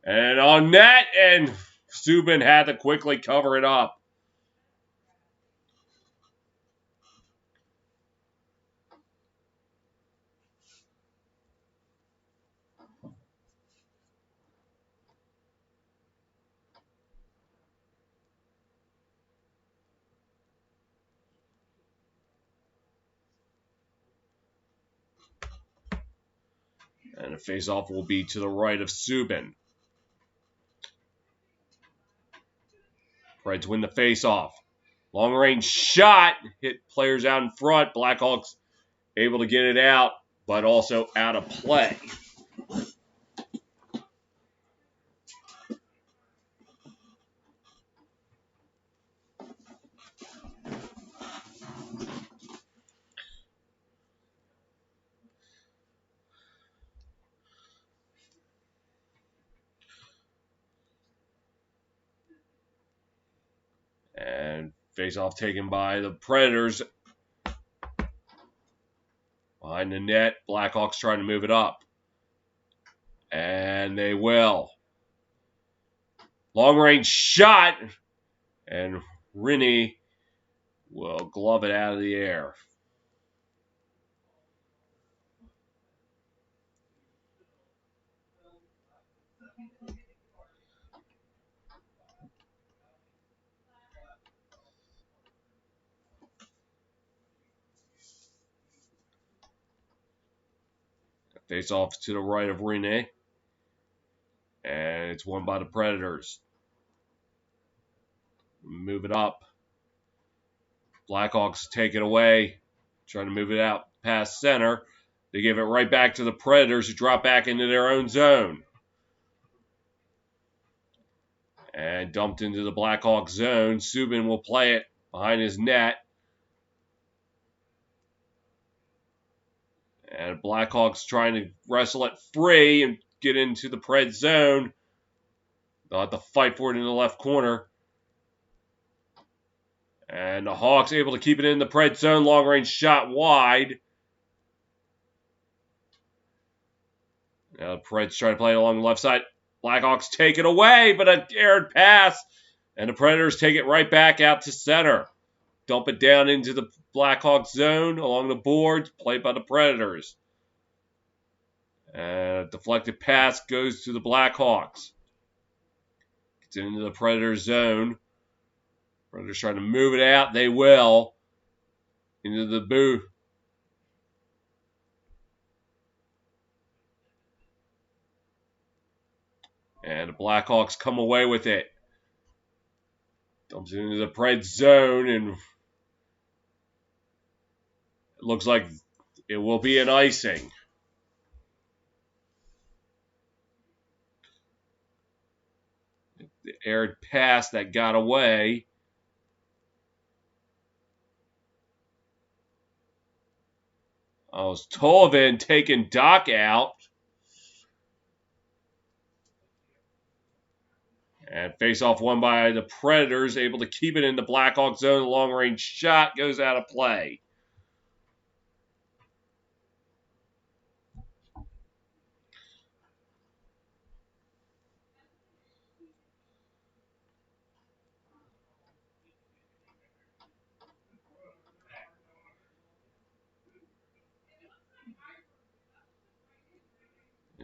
And on net, and Subban had to quickly cover it up. And the face-off will be to the right of Subban. Preds win the face-off. Long-range shot hit players out in front. Blackhawks able to get it out, but also out of play. And face-off taken by the Predators. Behind the net, Blackhawks trying to move it up. And they will. Long-range shot. And Rinne will glove it out of the air. Face off to the right of Rinne. And it's won by the Predators. Move it up. Blackhawks take it away. Trying to move it out past center. They give it right back to the Predators who drop back into their own zone. And dumped into the Blackhawks zone. Subban will play it behind his net. And Blackhawks trying to wrestle it free and get into the Pred zone. They'll have to fight for it in the left corner. And the Hawks able to keep it in the Pred zone. Long range shot wide. Now the Preds trying to play it along the left side. Blackhawks take it away, but an errant pass. And the Predators take it right back out to center. Dump it down into the Blackhawks zone along the boards. Played by the Predators. And a deflected pass goes to the Blackhawks. Gets into the Predator zone. Predators trying to move it out. They will. Into the booth. And the Blackhawks come away with it. Dumps it into the Preds zone. And it looks like it will be an icing. The aired pass that got away. Tolvin taking Doc out. And face-off won by the Predators, able to keep it in the Blackhawks zone. The long-range shot goes out of play.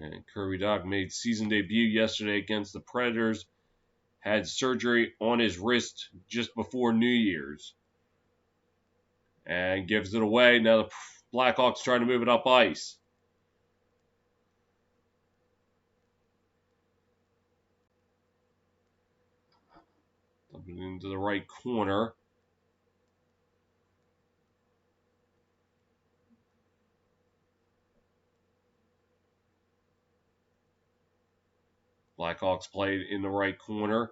And Kirby Dach made season debut yesterday against the Predators. Had surgery on his wrist just before New Year's. And gives it away. Now the Blackhawks trying to move it up ice. Dumping it into the right corner. Blackhawks played in the right corner.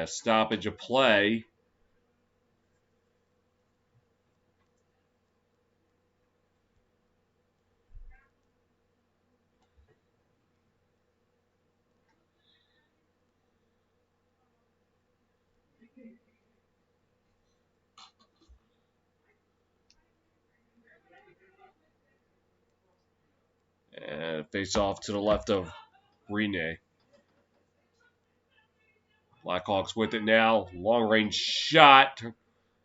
Stoppage of play. And face off to the left of Rene. Blackhawks with it now. Long range shot.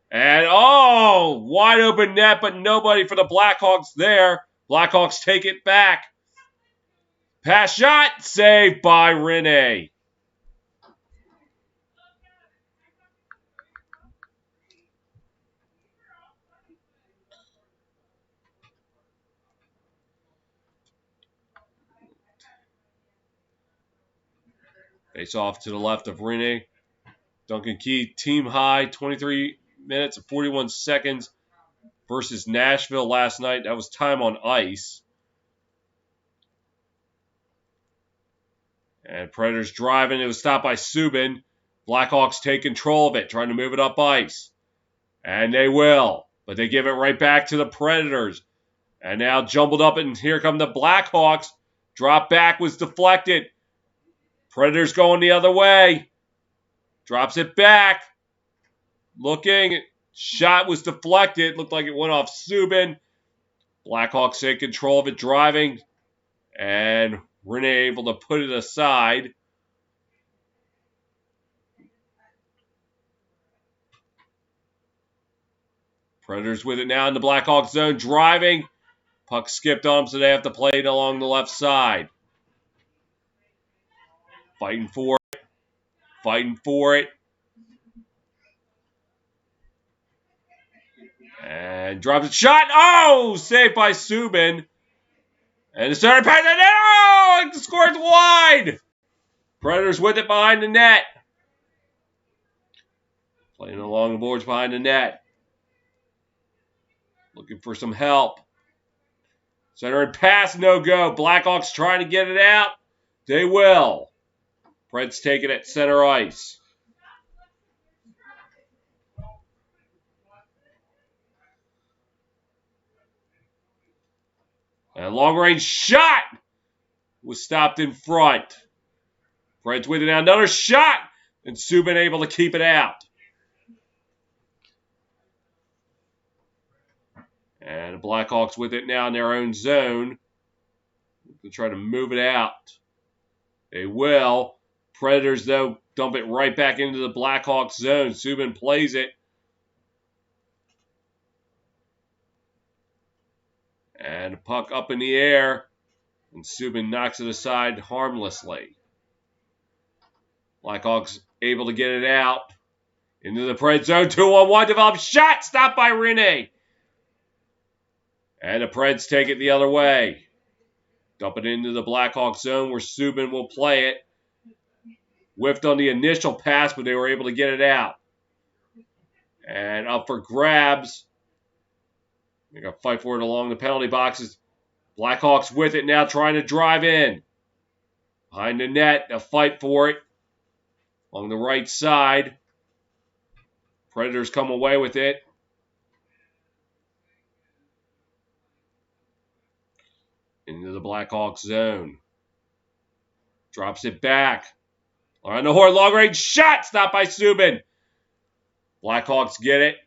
And wide open net, but nobody for the Blackhawks there. Blackhawks take it back. Pass shot, saved by Rene. Face off to the left of Rene. Duncan Keith, team high, 23 minutes and 41 seconds versus Nashville last night. That was time on ice. And Predators driving. It was stopped by Subban. Blackhawks take control of it, trying to move it up ice. And they will. But they give it right back to the Predators. And now jumbled up, and here come the Blackhawks. Drop back was deflected. Predators going the other way. Drops it back. Looking. Shot was deflected. Looked like it went off Subban. Blackhawks take control of it, driving. And Rene able to put it aside. Predators with it now in the Blackhawks zone, driving. Puck skipped on them, so they have to play it along the left side. Fighting for it. Fighting for it. And drops a shot. Oh! Saved by Subban. And the center pass. Oh! It scores wide! Predators with it behind the net. Playing along the boards behind the net. Looking for some help. Center and pass, no go. Blackhawks trying to get it out. They will. Preds take it at center ice. And a long-range shot was stopped in front. Preds with it now. Another shot. And Subban able to keep it out. And the Blackhawks with it now in their own zone. They're trying to move it out. They will. Predators, though, dump it right back into the Blackhawks zone. Subban plays it. And the puck up in the air. And Subban knocks it aside harmlessly. Blackhawks able to get it out. Into the Preds zone. 2-on-1 developed shot. Stopped by Rene. And the Preds take it the other way. Dump it into the Blackhawks zone where Subban will play it. Whiffed on the initial pass, but they were able to get it out. And up for grabs. They got to fight for it along the penalty boxes. Blackhawks with it now, trying to drive in. Behind the net, a fight for it. Along the right side. Predators come away with it. Into the Blackhawks zone. Drops it back. On the horn, long range shot, stopped by Subban. Blackhawks get it.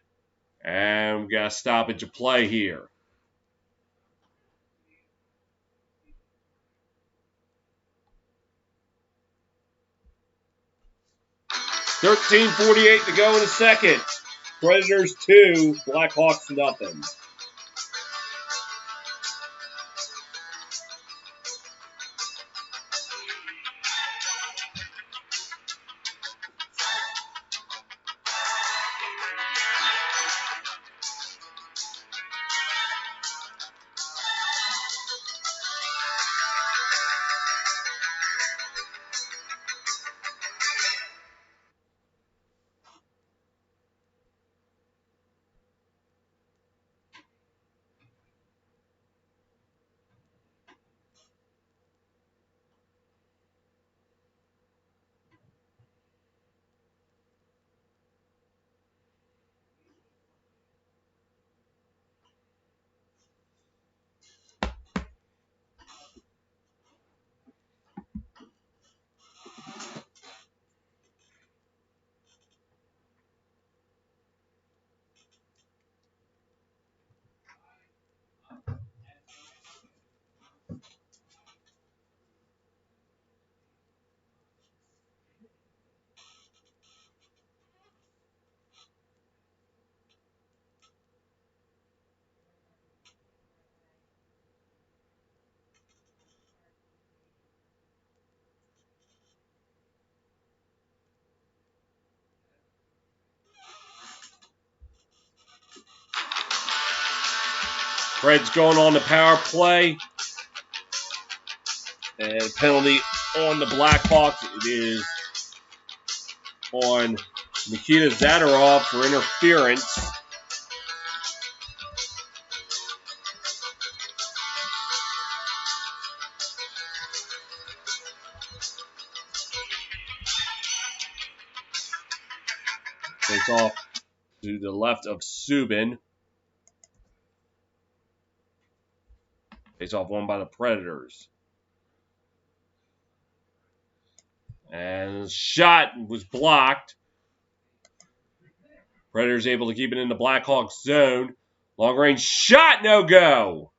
And we got a stoppage of play here. 13:48 to go in the second. Predators 2, Blackhawks nothing. Preds going on the power play. And penalty on the Blackhawks. It is on Nikita Zadorov for interference. Face off to the left of Subban. Face off won by the Predators. And the shot was blocked. Predators able to keep it in the Blackhawks zone. Long range shot, no go.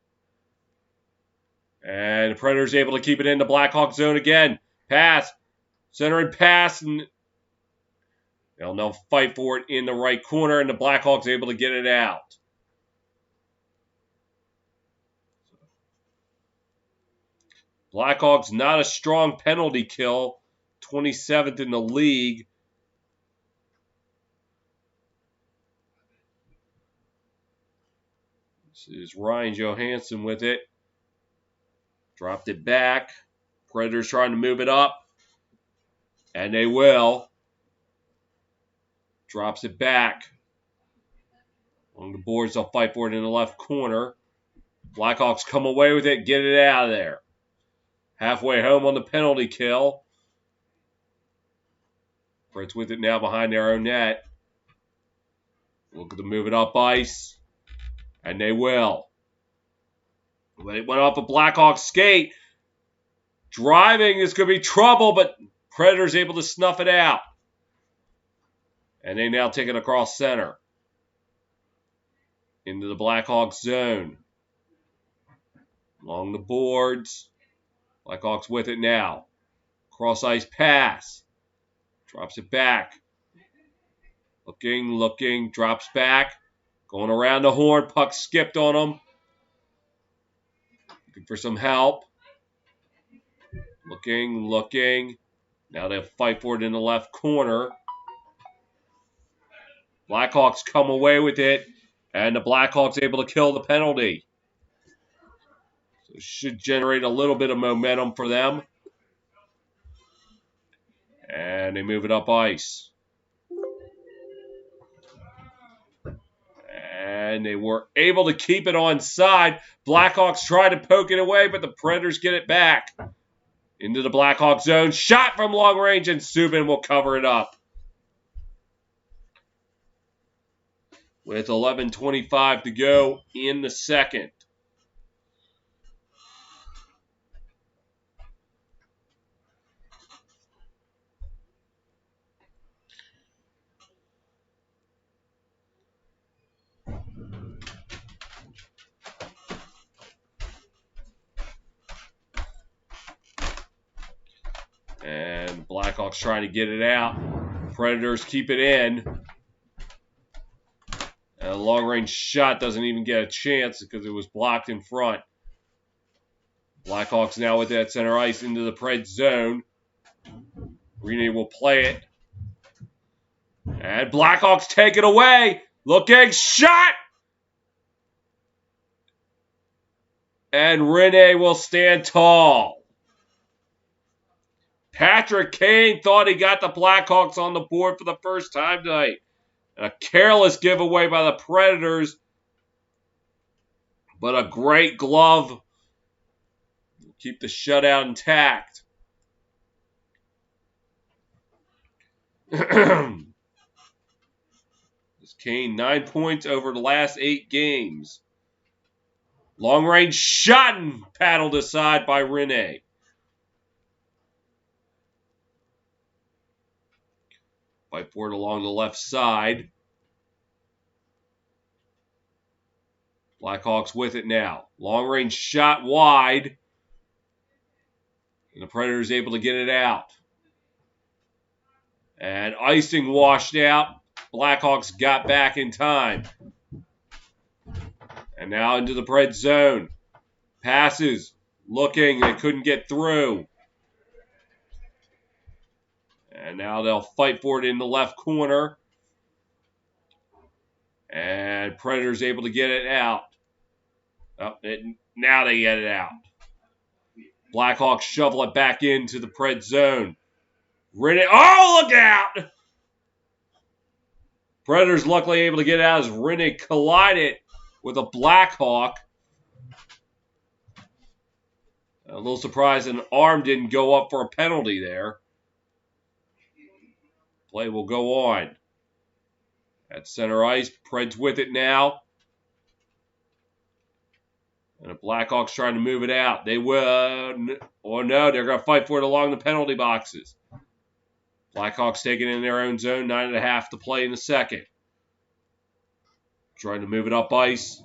And the Predators able to keep it in the Blackhawks zone again. Pass. Center and pass. And they'll now fight for it in the right corner. And the Blackhawks able to get it out. Blackhawks not a strong penalty kill. 27th in the league. This is Ryan Johansson with it. Dropped it back. Predators trying to move it up. And they will. Drops it back. On the boards, they'll fight for it in the left corner. Blackhawks come away with it. Get it out of there. Halfway home on the penalty kill. Preds with it now behind their own net. Looking to move it up ice. And they will. But it went off a Blackhawks skate. Driving is going to be trouble, but Predators able to snuff it out. And they now take it across center. Into the Blackhawks zone. Along the boards. Blackhawks with it now. Cross ice pass. Drops it back. Looking. Drops back. Going around the horn. Puck skipped on him. Looking for some help. Looking. Now they'll fight for it in the left corner. Blackhawks come away with it. And the Blackhawks able to kill the penalty. So it should generate a little bit of momentum for them. And they move it up ice. And they were able to keep it on side. Blackhawks try to poke it away, but the Predators get it back. Into the Blackhawks zone. Shot from long range, and Subban will cover it up. With 11:25 to go in the second. And Blackhawks trying to get it out. Predators keep it in. And a long-range shot doesn't even get a chance because it was blocked in front. Blackhawks now with that center ice into the Pred zone. Rinne will play it. And Blackhawks take it away. Looking, shot! And Rinne will stand tall. Patrick Kane thought he got the Blackhawks on the board for the first time tonight. And a careless giveaway by the Predators. But a great glove. Keep the shutout intact. This Kane 9 points over the last 8 games. Long range shot and paddled aside by Rinne. Fight for it along the left side. Blackhawks with it now. Long range shot wide. And the Predators able to get it out. And icing washed out. Blackhawks got back in time. And now into the Pred zone. Passes. Looking. They couldn't get through. And now they'll fight for it in the left corner. And Predators able to get it out. Now they get it out. Blackhawks shovel it back into the Pred zone. Rinne. Oh, look out! Predators luckily able to get it out as Rinne collided with a Blackhawk. A little surprised an arm didn't go up for a penalty there. Play will go on. At center ice, Preds with it now. And the Blackhawks trying to move it out. They will. Oh no, they're going to fight for it along the penalty boxes. Blackhawks taking it in their own zone. 9.5 to play in the second. Trying to move it up ice.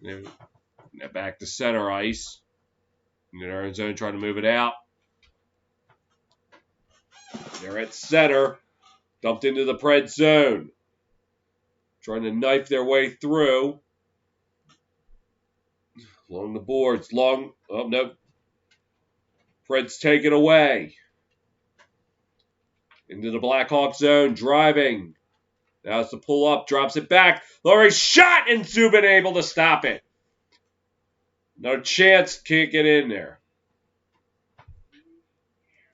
Now back to center ice. In their own zone, trying to move it out. They're at center. Dumped into the Pred zone. Trying to knife their way through. Along the boards. Oh, no. Preds take it away. Into the Blackhawk zone. Driving. Now it's the pull up. Drops it back. Lowry shot and Zubin able to stop it. No chance. Can't get in there.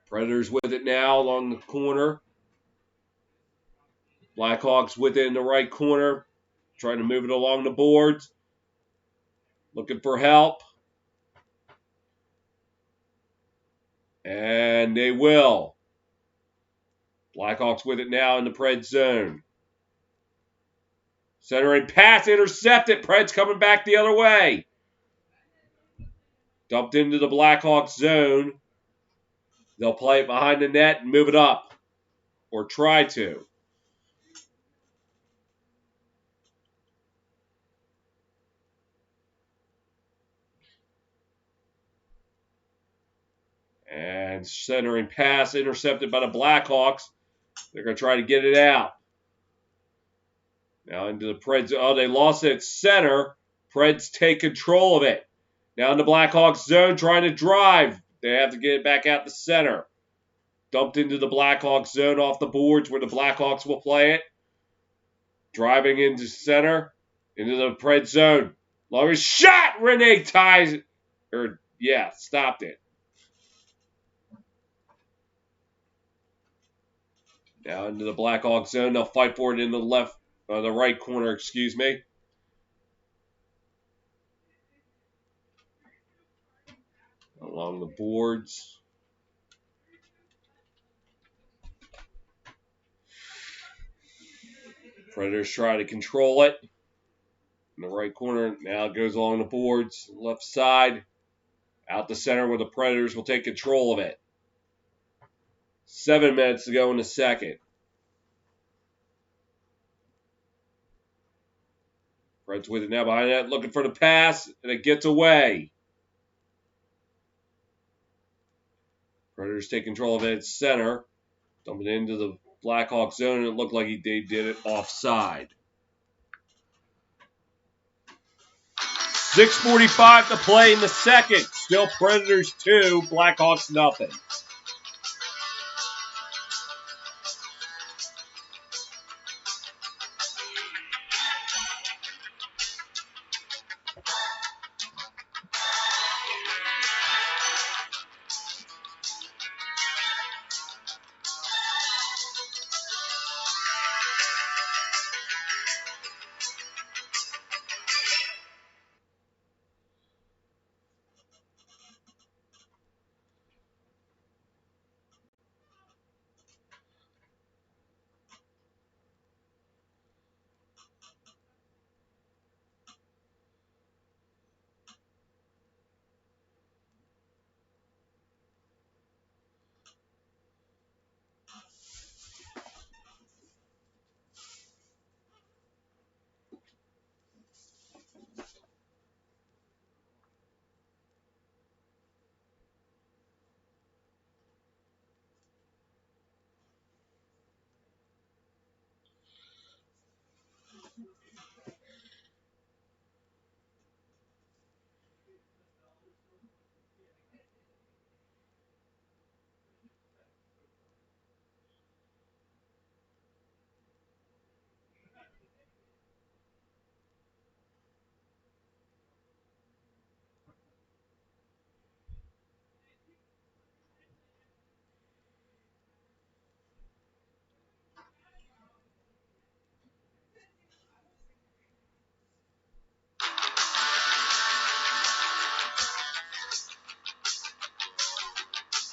Predators with it now along the corner. Blackhawks with it in the right corner. Trying to move it along the boards. Looking for help. And they will. Blackhawks with it now in the Pred zone. Centering pass intercepted. Preds coming back the other way. Dumped into the Blackhawks zone. They'll play it behind the net and move it up. Or try to. And centering pass intercepted by the Blackhawks. They're going to try to get it out. Now into the Preds. Oh, they lost it at center. Preds take control of it. Now in the Blackhawks zone trying to drive. They have to get it back out the center. Dumped into the Blackhawks zone off the boards where the Blackhawks will play it. Driving into center. Into the Pred zone. Long shot. Rinne ties. Stopped it. Now into the Blackhawks zone. They'll fight for it in the right corner, excuse me. Along the boards. Predators try to control it. In the right corner. Now it goes along the boards. Left side. Out the center where the Predators will take control of it. 7 minutes to go in the second. Preds with it now behind that. Looking for the pass. And it gets away. Predators take control of it at center. Dumping it into the Blackhawks zone, and it looked like they did it offside. 6:45 to play in the second. Still Predators 2, Blackhawks nothing.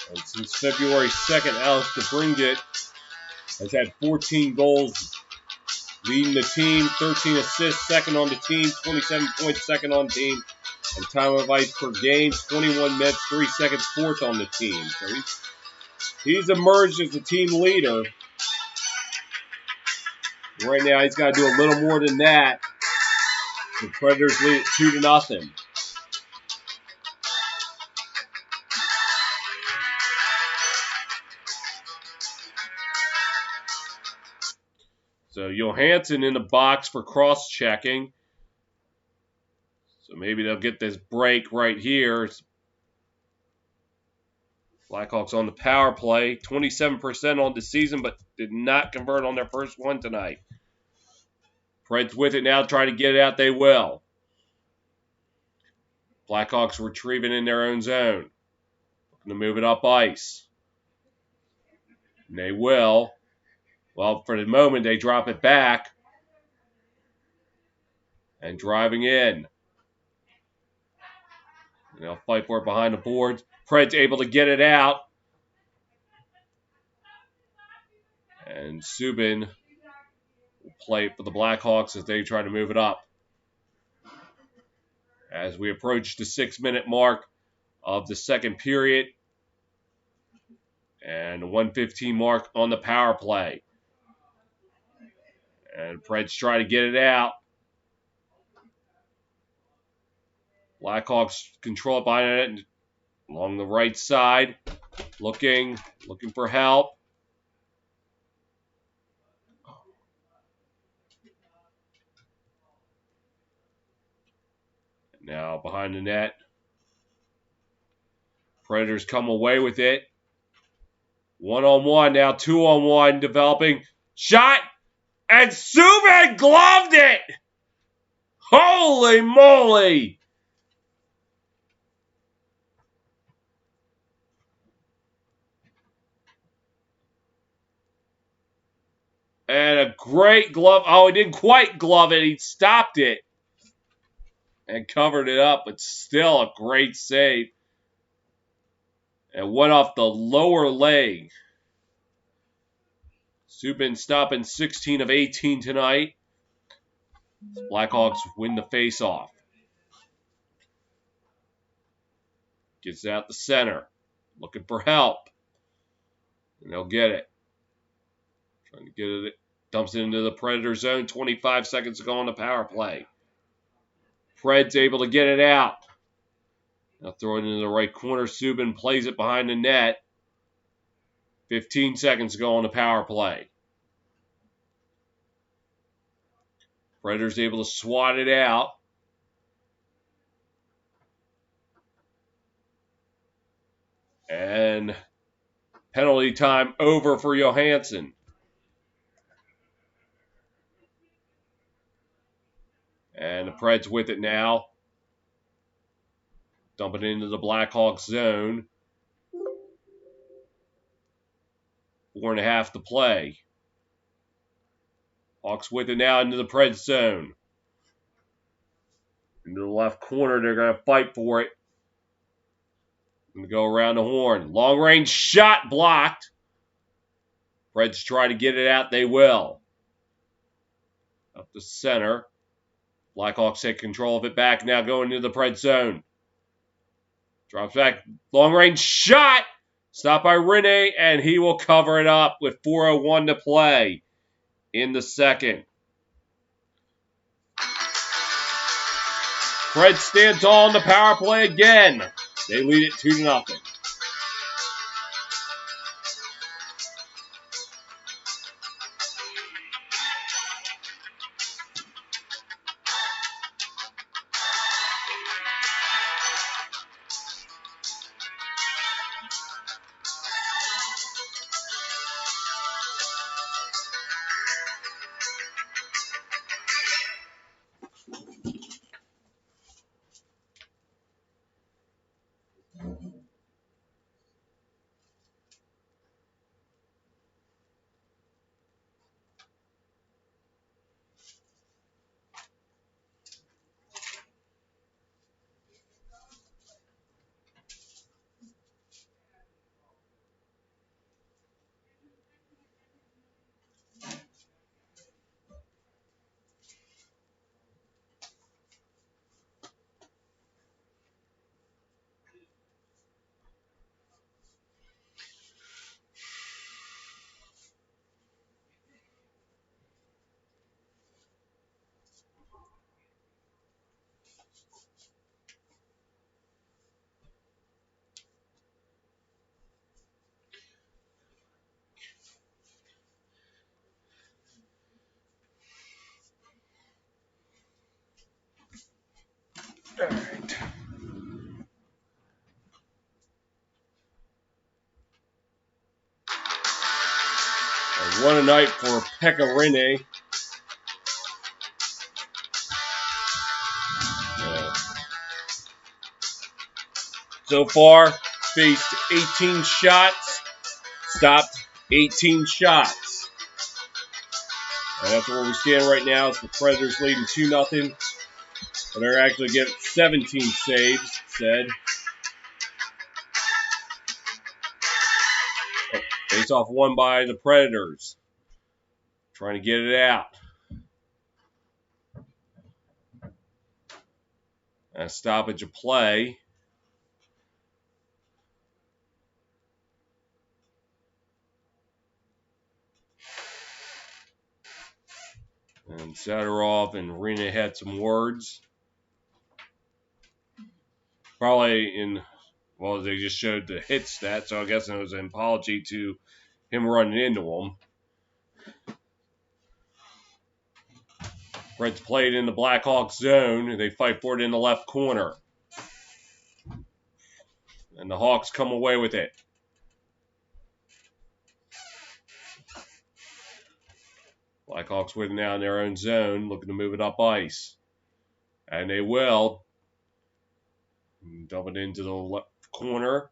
And since February 2nd, Alex DeBrincat has had 14 goals, leading the team, 13 assists, second on the team, 27 points, second on team, and time of ice per game, 21 minutes, 3 seconds, fourth on the team. So he's emerged as the team leader. Right now, he's got to do a little more than that. The Predators lead it 2-0. So Johansson in the box for cross-checking. So maybe they'll get this break right here. Blackhawks on the power play. 27% on the season, but did not convert on their first one tonight. Preds with it now, trying to get it out. They will. Blackhawks retrieving in their own zone. Looking to move it up ice. And they will. Well, for the moment, they drop it back. And driving in. And they'll fight for it behind the boards. Preds able to get it out. And Subban will play for the Blackhawks as they try to move it up. As we approach the 6-minute mark of the second period. And the 1:15 mark on the power play. And Preds try to get it out. Blackhawks control it behind it along the right side. Looking for help. Now behind the net. Predators come away with it. 1-on-1, now 2-on-1 developing. Shot! And Subban gloved it! Holy moly! And a great glove. Oh, he didn't quite glove it. He stopped it and covered it up, but still a great save. And went off the lower leg. Subban stopping 16 of 18 tonight. Blackhawks win the faceoff. Gets out the center. Looking for help. And they'll get it. Trying to get it. Dumps it into the Predator zone. 25 seconds to go on the power play. Preds able to get it out. Now throw it into the right corner. Subban plays it behind the net. 15 seconds to go on the power play. Predators able to swat it out. And penalty time over for Johansson. And the Preds with it now. Dumping it into the Blackhawks zone. 4.5 to play. Hawks with it now into the Preds zone. Into the left corner, they're going to fight for it. Going to go around the horn. Long range shot blocked. Preds try to get it out. They will. Up the center. Blackhawks take control of it back now going into the Preds zone. Drops back. Long range shot. Stopped by Rene, and he will cover it up with 4:01 to play in the second. Preds stand tall on the power play again. They lead it 2-0. All right. One a night for Pekka Rinne. So far, faced 18 shots, stopped 18 shots. And that's where we stand right now. It's the Predators leading 2-0. But they're actually getting 17 saves, said. Face off won by the Predators. Trying to get it out. A stoppage of play. And Satterov and Rena had some words. Probably well, they just showed the hit stat, so I guess it was an apology to him running into him. Reds played in the Blackhawks zone, and they fight for it in the left corner. And the Hawks come away with it. Blackhawks with it now in their own zone, looking to move it up ice. And they will. Dump it into the left corner.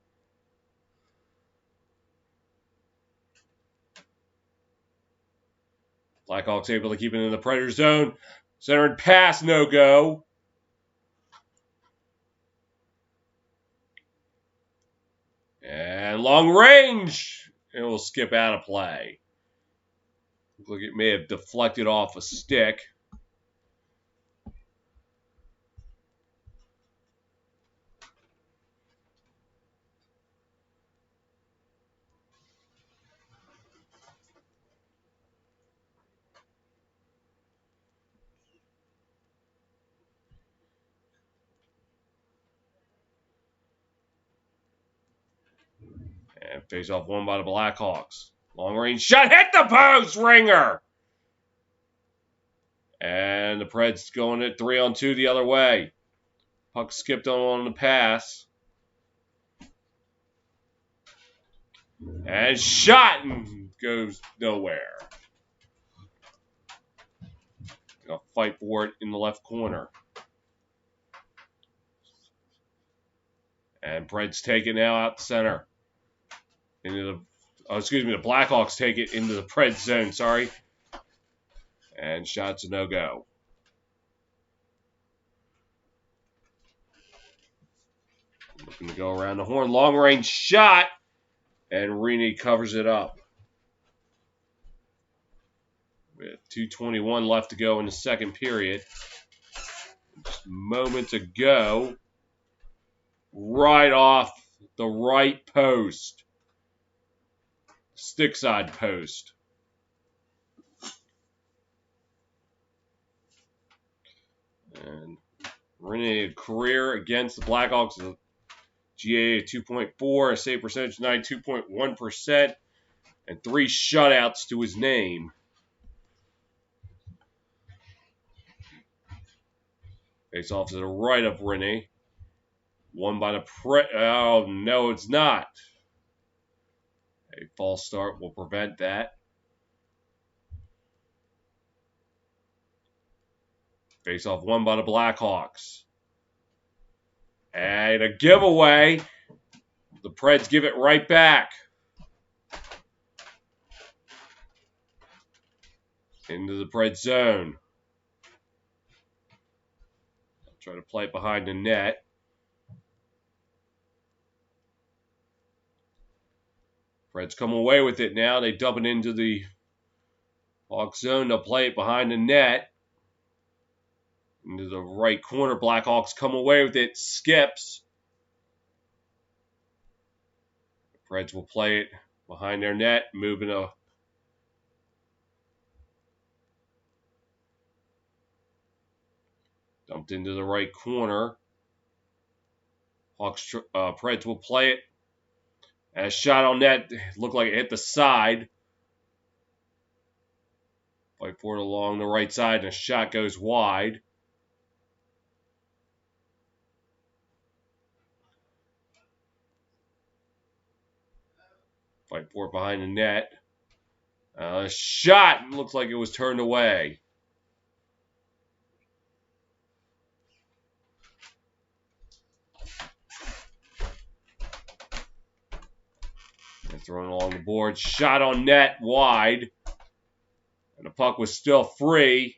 Blackhawks able to keep it in the Predator zone. Centered pass, no go. And long range. It will skip out of play. Looks like it may have deflected off a stick. And Face-off won by the Blackhawks. Long-range shot hit the post ringer. And the Preds going at 3-on-2 the other way. Puck skipped on the pass. And shot and goes nowhere. Gonna fight for it in the left corner. And Preds take it now out the center. The Blackhawks take it into the Preds zone, sorry. And shot's a no-go. Looking to go around the horn. Long-range shot. And Rini covers it up. With 2:21 left to go in the second period. Just moments ago. Right off the right post. Stick side post. And Rini, a career against the Blackhawks. A GAA 2.4, a save percentage 92.1%, and 3 shutouts to his name. Face-off to the right of Rini. Won by the oh, no, it's not. A false start will prevent that. Face-off won by the Blackhawks. And a giveaway. The Preds give it right back. Into the Preds zone. I'll try to play it behind the net. Preds come away with it now. They dump it into the Hawks zone. They'll play it behind the net. Into the right corner. Blackhawks come away with it. Skips. The Preds will play it behind their net. Moving a dumped into the right corner. Hawks Preds will play it. And a shot on net. Looked like it hit the side. Fight for it along the right side. And a shot goes wide. Fight for it behind the net. Shot looks like it was turned away. They're thrown along the board. Shot on net wide. And the puck was still free.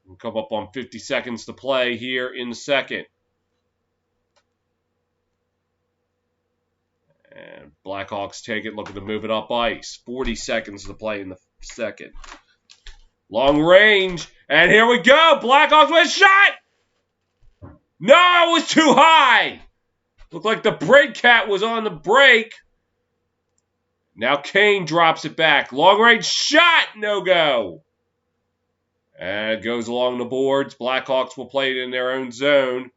We'll come up on 50 seconds to play here in the second. And Blackhawks take it, looking to move it up ice. 40 seconds to play in the second. Long range. And here we go. Blackhawks with a shot. No, it was too high. Looked like the break cat was on the break. Now Kane drops it back. Long range shot. No go. And it goes along the boards. Blackhawks will play it in their own zone.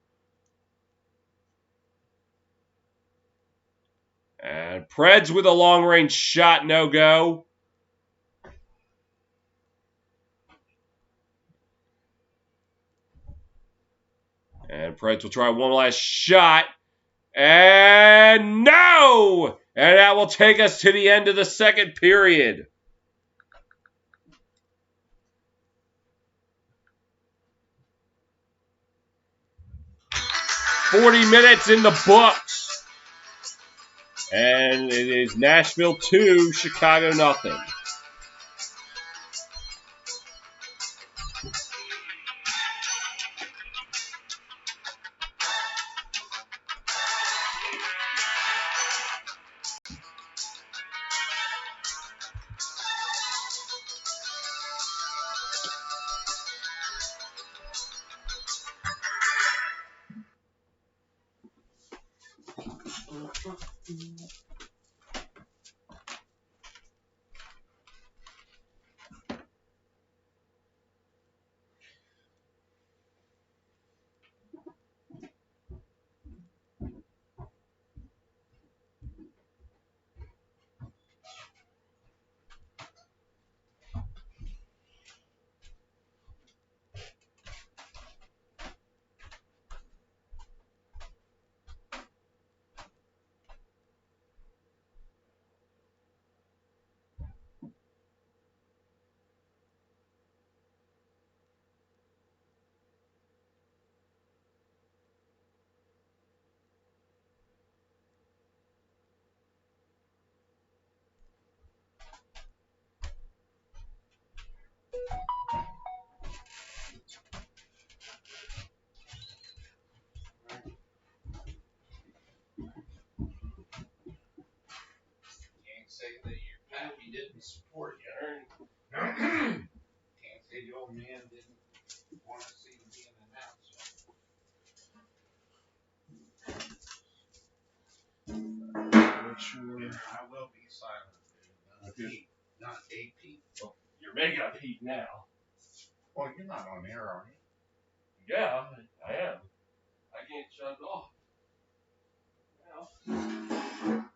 And Preds with a long-range shot, no go. And Preds will try one last shot. And no! And that will take us to the end of the second period. "40 minutes in the books. And it is Nashville 2, Chicago nothing. say that your pappy didn't support you. Can't say the old man didn't want to see you being an announcer. Sure. I will be silent, dude. Not a peep. Well, you're making a peep now. Well, you're not on air, are you? Yeah, I am. I can't shut it off. Well.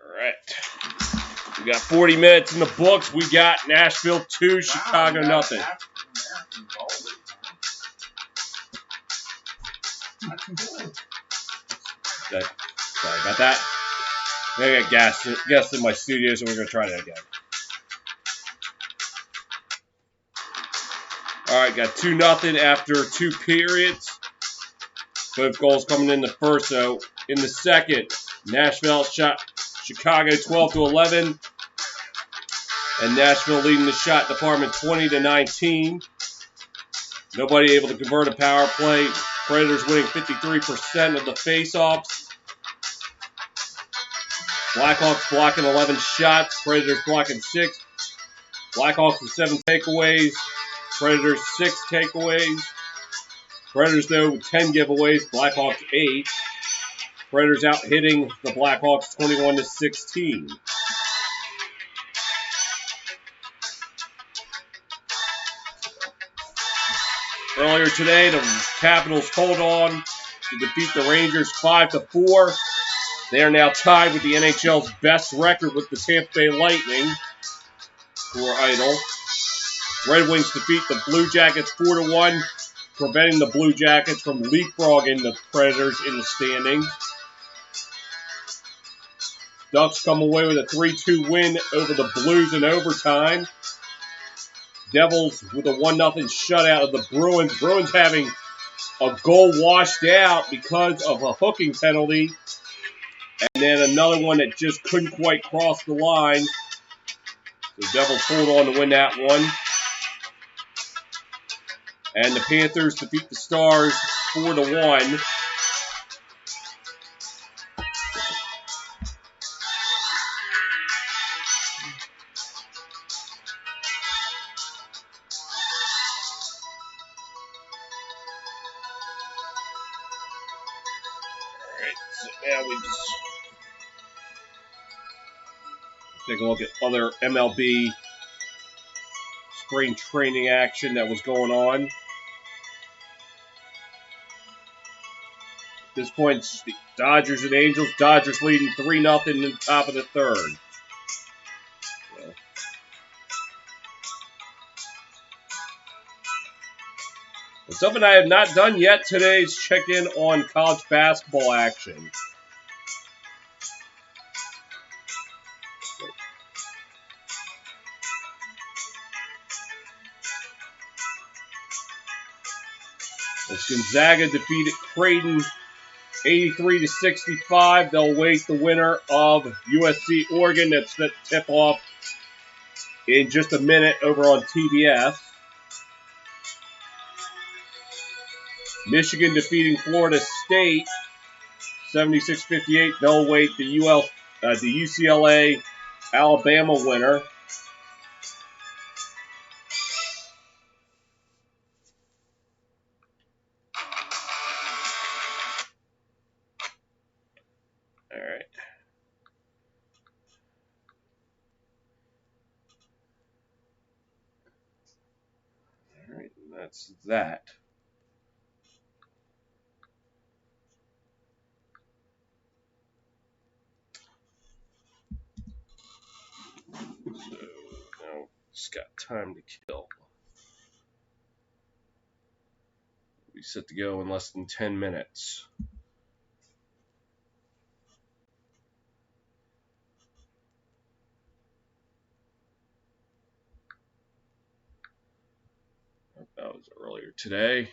Alright. We got 40 minutes in the books. We got Nashville 2, Chicago nothing. Sorry about that. I got gas in my studio, so we're going to try that again. Alright, got 2-0 after 2 periods. Both goals coming in the first, so in the second, Nashville shot Chicago 12-11. And Nashville leading the shot department 20-19. Nobody able to convert a power play. Predators winning 53% of the faceoffs. Blackhawks blocking 11 shots. Predators blocking 6. Blackhawks with 7 takeaways. Predators 6 takeaways. Predators, though, with 10 giveaways. Blackhawks 8. Predators out hitting the Blackhawks 21-16. Earlier today, the Capitals hold on to defeat the Rangers 5-4. They are now tied with the NHL's best record with the Tampa Bay Lightning, who are idle. Red Wings defeat the Blue Jackets 4-1, preventing the Blue Jackets from leapfrogging the Predators in the standings. Ducks come away with a 3-2 win over the Blues in overtime. Devils with a 1-0 shutout of the Bruins. Bruins having a goal washed out because of a hooking penalty. And then another one that just couldn't quite cross the line. The Devils hold on to win that one. And the Panthers defeat the Stars 4-1. So now we just take a look at other MLB spring training action that was going on. At this point, it's the Dodgers and Angels. Dodgers leading 3-0 in the top of the third. And something I have not done yet today is check in on college basketball action. As Gonzaga defeated Creighton 83-65, they'll await the winner of USC Oregon. That's the tip-off in just a minute over on TBS. Michigan defeating Florida State 76-58. They'll await the UCLA Alabama winner. All right. All right, and that's that. So now just got time to kill. We set to go in less than 10 minutes. That was earlier today.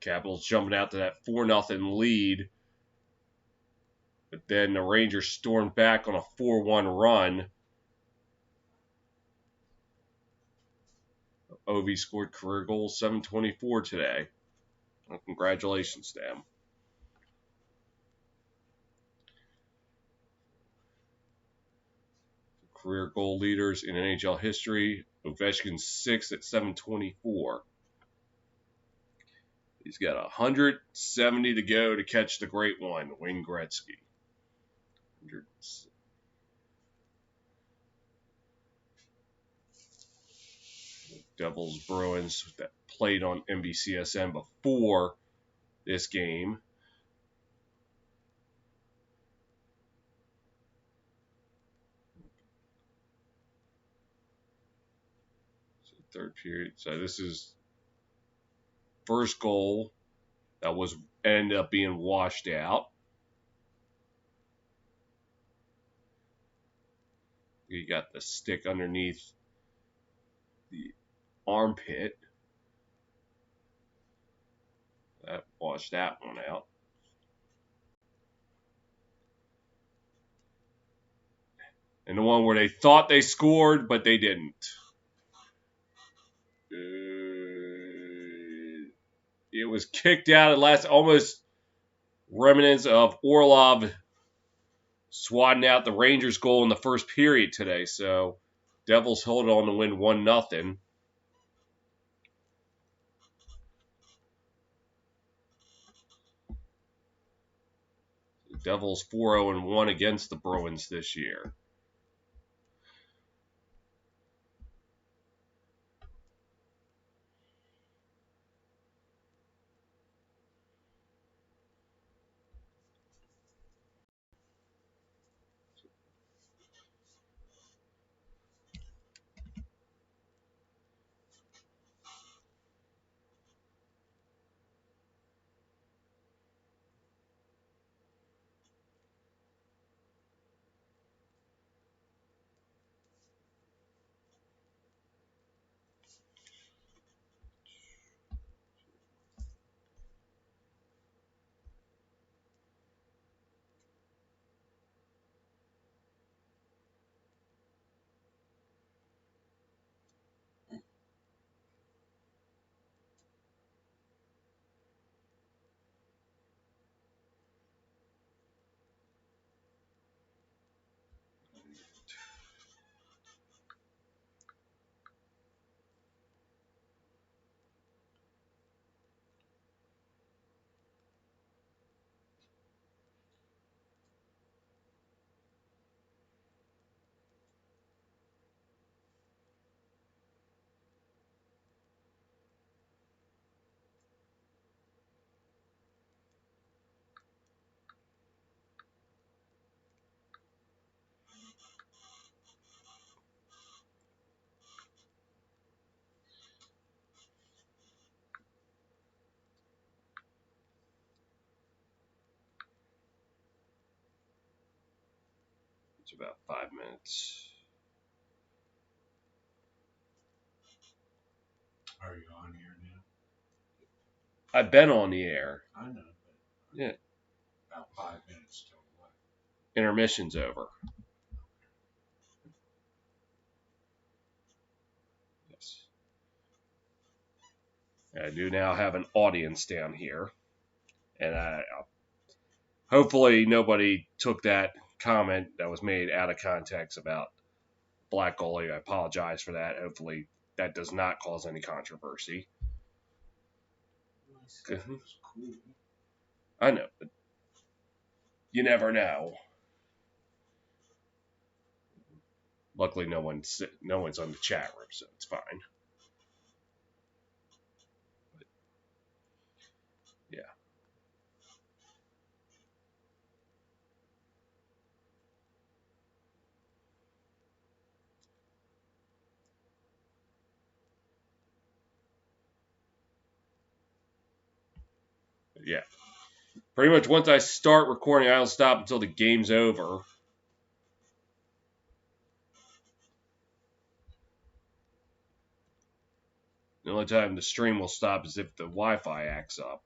Capitals jumping out to that 4-0 lead. But then the Rangers stormed back on a 4-1 run. Ovi scored career goal 724 today. Well, congratulations to him. Career goal leaders in NHL history. Ovechkin 6 at 724. He's got 170 to go to catch the great one, Wayne Gretzky. Devils Bruins that played on NBCSN before this game. So third period. So this is first goal that was ended up being washed out. You got the stick underneath the armpit. That washed that one out. And the one where they thought they scored, but they didn't. It was kicked out at last, almost remnants of Orlov swatting out the Rangers goal in the first period today. So Devils hold on to win 1-0. The Devils 4-0-1 against the Bruins this year. It's about 5 minutes. Are you on here now? I've been on the air. I know, but Yeah. about 5 minutes till what? Intermission's over. Yes. I do now have an audience down here. And hopefully nobody took that comment that was made out of context about black goalie. I apologize for that. Hopefully that does not cause any controversy. My stuff was cool. I know, but you never know. Luckily, no one's on the chat room, so it's fine. But, yeah. But yeah. Pretty much once I start recording, I don't stop until the game's over. The only time the stream will stop is if the Wi-Fi acts up.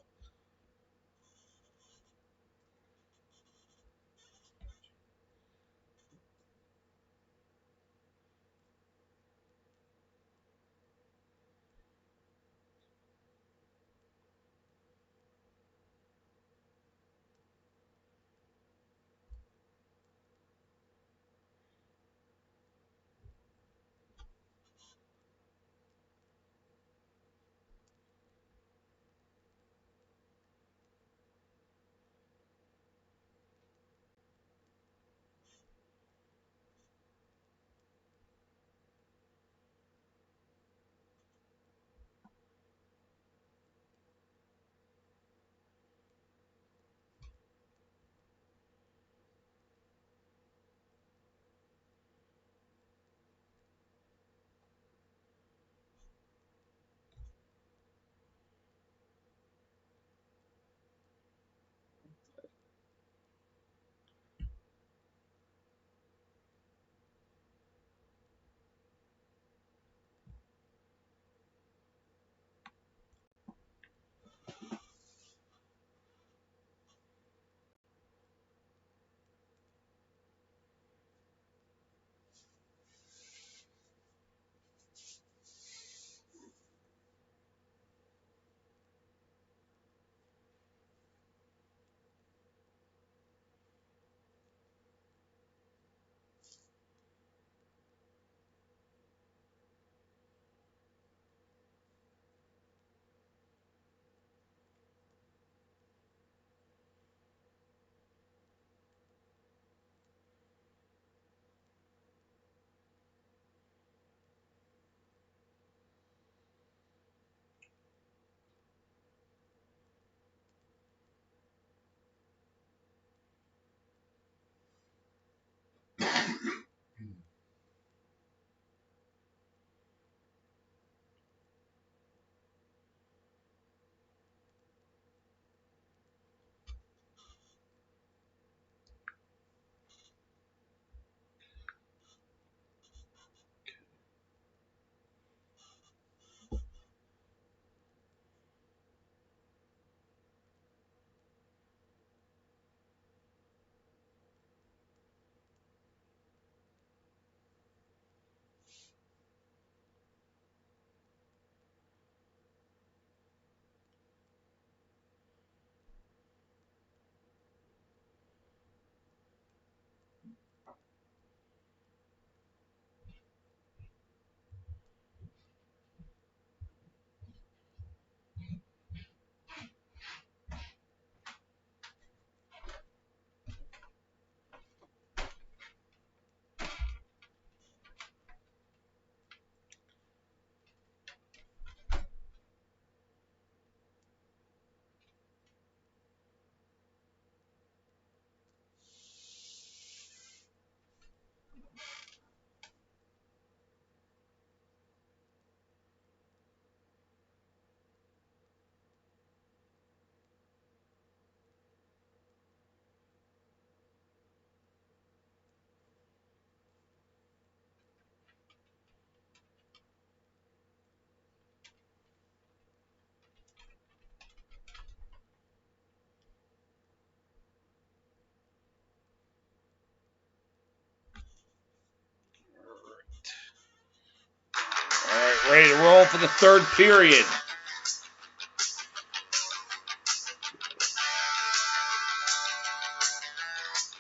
Ready to roll for the third period.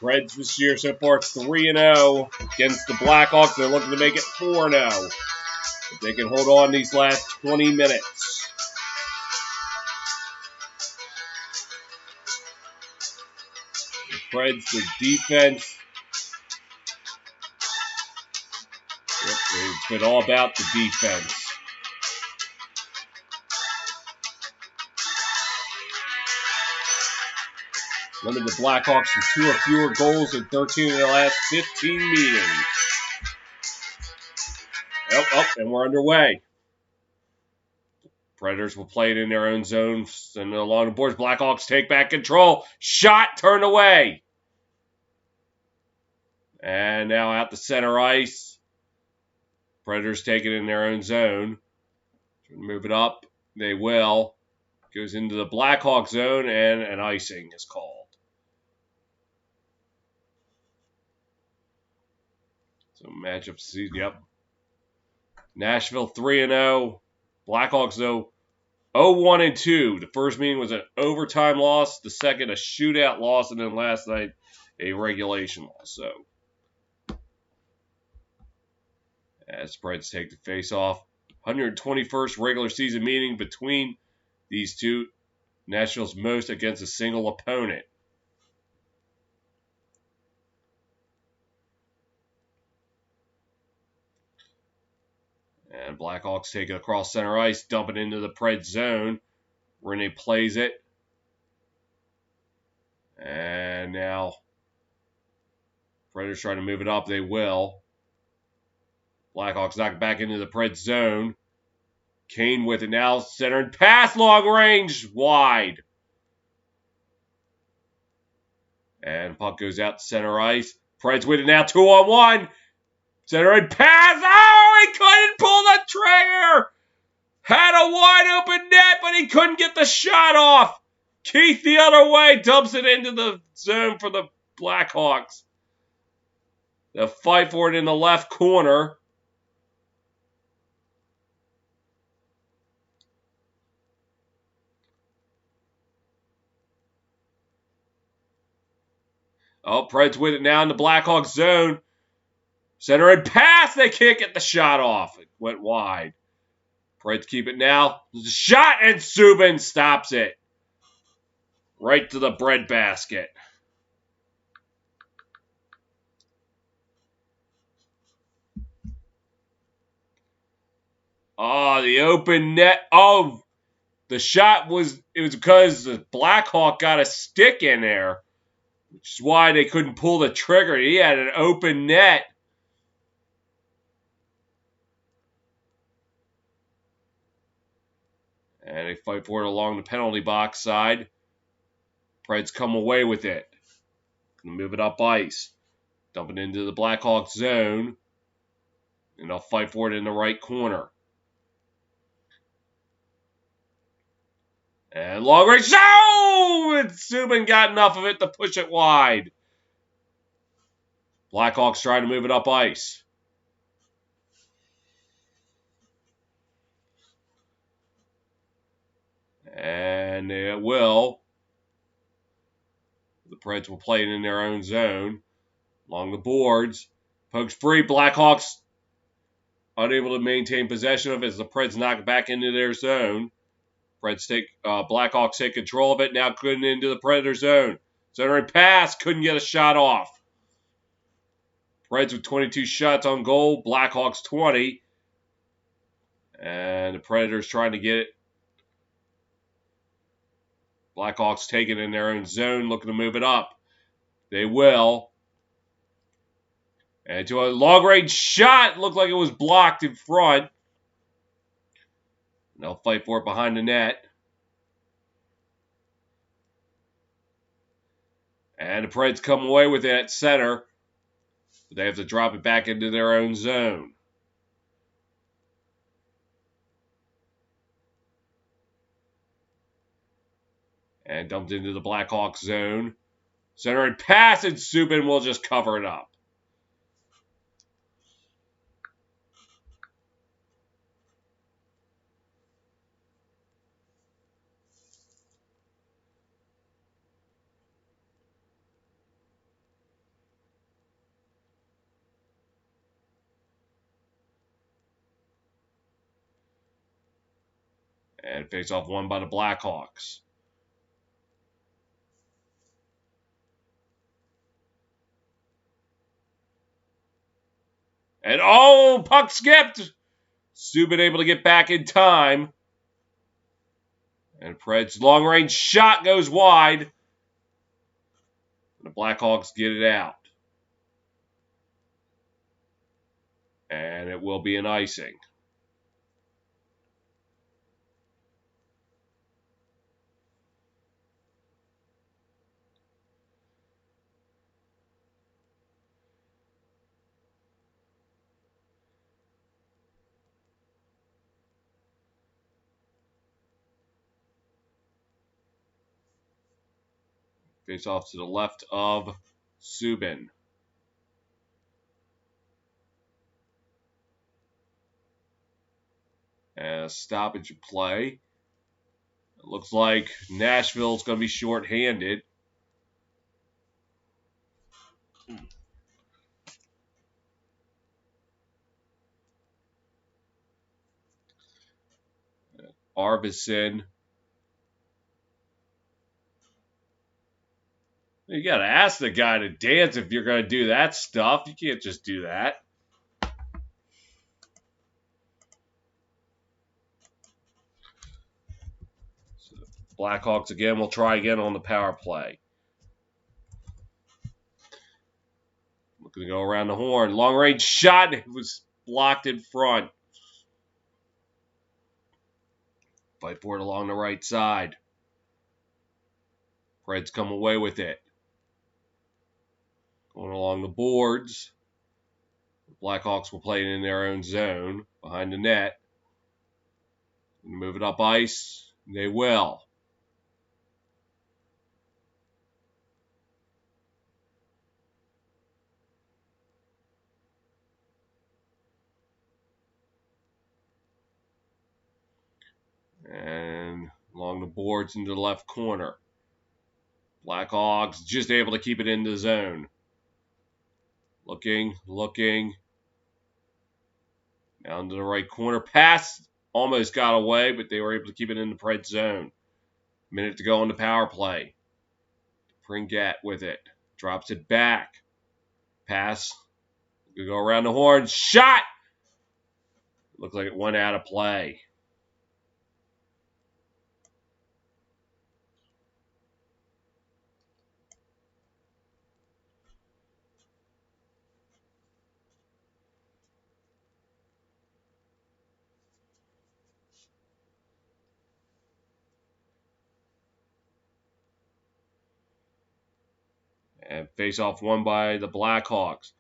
Reds this year so far 3-0 against the Blackhawks. They're looking to make it 4-0. If they can hold on these last 20 minutes. The Reds, the defense. Yep, it's been all about the defense. Limited the Blackhawks to 2 or fewer goals in 13 of the last 15 meetings. And we're underway. Predators will play it in their own zone, and along the boards, Blackhawks take back control. Shot turned away. And now out to center ice. Predators take it in their own zone. Move it up. They will. Goes into the Blackhawk zone, and an icing is called. So matchup season, yep. Nashville 3-0. Blackhawks, though, 0-1-2. The first meeting was an overtime loss. The second, a shootout loss. And then last night, a regulation loss. So, as spreads take the face-off. 121st regular season meeting between these two. Nashville's most against a single opponent. And Blackhawks take it across center ice, dump it into the Pred zone. Rene plays it. And now Predators trying to move it up. They will. Blackhawks knock it back into the Pred zone. Kane with it now. Center and pass, long range, wide. And puck goes out to center ice. Preds with it now, 2-on-1. Center and pass. Oh, he couldn't pull the trigger. Had a wide open net, but he couldn't get the shot off. Keith the other way dumps it into the zone for the Blackhawks. They'll fight for it in the left corner. Oh, Preds with it now in the Blackhawks zone. Center and pass. They can't get the shot off. It went wide. Preds keep it now. There's a shot, and Subban stops it. Right to the breadbasket. Oh, the open net. Oh, the shot was because the Blackhawk got a stick in there, which is why they couldn't pull the trigger. He had an open net. And they fight for it along the penalty box side. Preds come away with it. Move it up ice. Dump it into the Blackhawks zone. And they'll fight for it in the right corner. And long range. Oh! And Subban got enough of it to push it wide. Blackhawks trying to move it up ice. And it will. The Preds will play it in their own zone. Along the boards. Pokes free. Blackhawks unable to maintain possession of it as the Preds knock it back into their zone. Blackhawks take control of it. Now couldn't into the Predator zone. Center and pass. Couldn't get a shot off. Preds with 22 shots on goal. Blackhawks 20. And the Predators trying to get it. Blackhawks take it in their own zone, looking to move it up. They will. And to a long-range shot. Looked like it was blocked in front. And they'll fight for it behind the net. And the Preds come away with it at center. But they have to drop it back into their own zone. And dumped into the Blackhawks zone. Center and pass, and Subban will just cover it up. And face-off won by the Blackhawks. And puck skipped! Subban able to get back in time. And Pred's long-range shot goes wide. The Blackhawks get it out. And it will be an icing. Face off to the left of Subban. And a stoppage of play. It looks like Nashville's going to be short-handed. Arbison. You got to ask the guy to dance if you're going to do that stuff. You can't just do that. So Blackhawks again will try again on the power play. Looking to go around the horn. Long range shot. It was blocked in front. Fight for it along the right side. Preds come away with it. Going along the boards. The Blackhawks will play it in their own zone behind the net. Move it up ice. They will. And along the boards into the left corner. Blackhawks just able to keep it in the zone. Looking. Down to the right corner. Pass almost got away, but they were able to keep it in the Pred zone. Minute to go on the power play. Pringat with it. Drops it back. Pass. We go around the horn. Shot! Looks like it went out of play. And face-off won by the Blackhawks.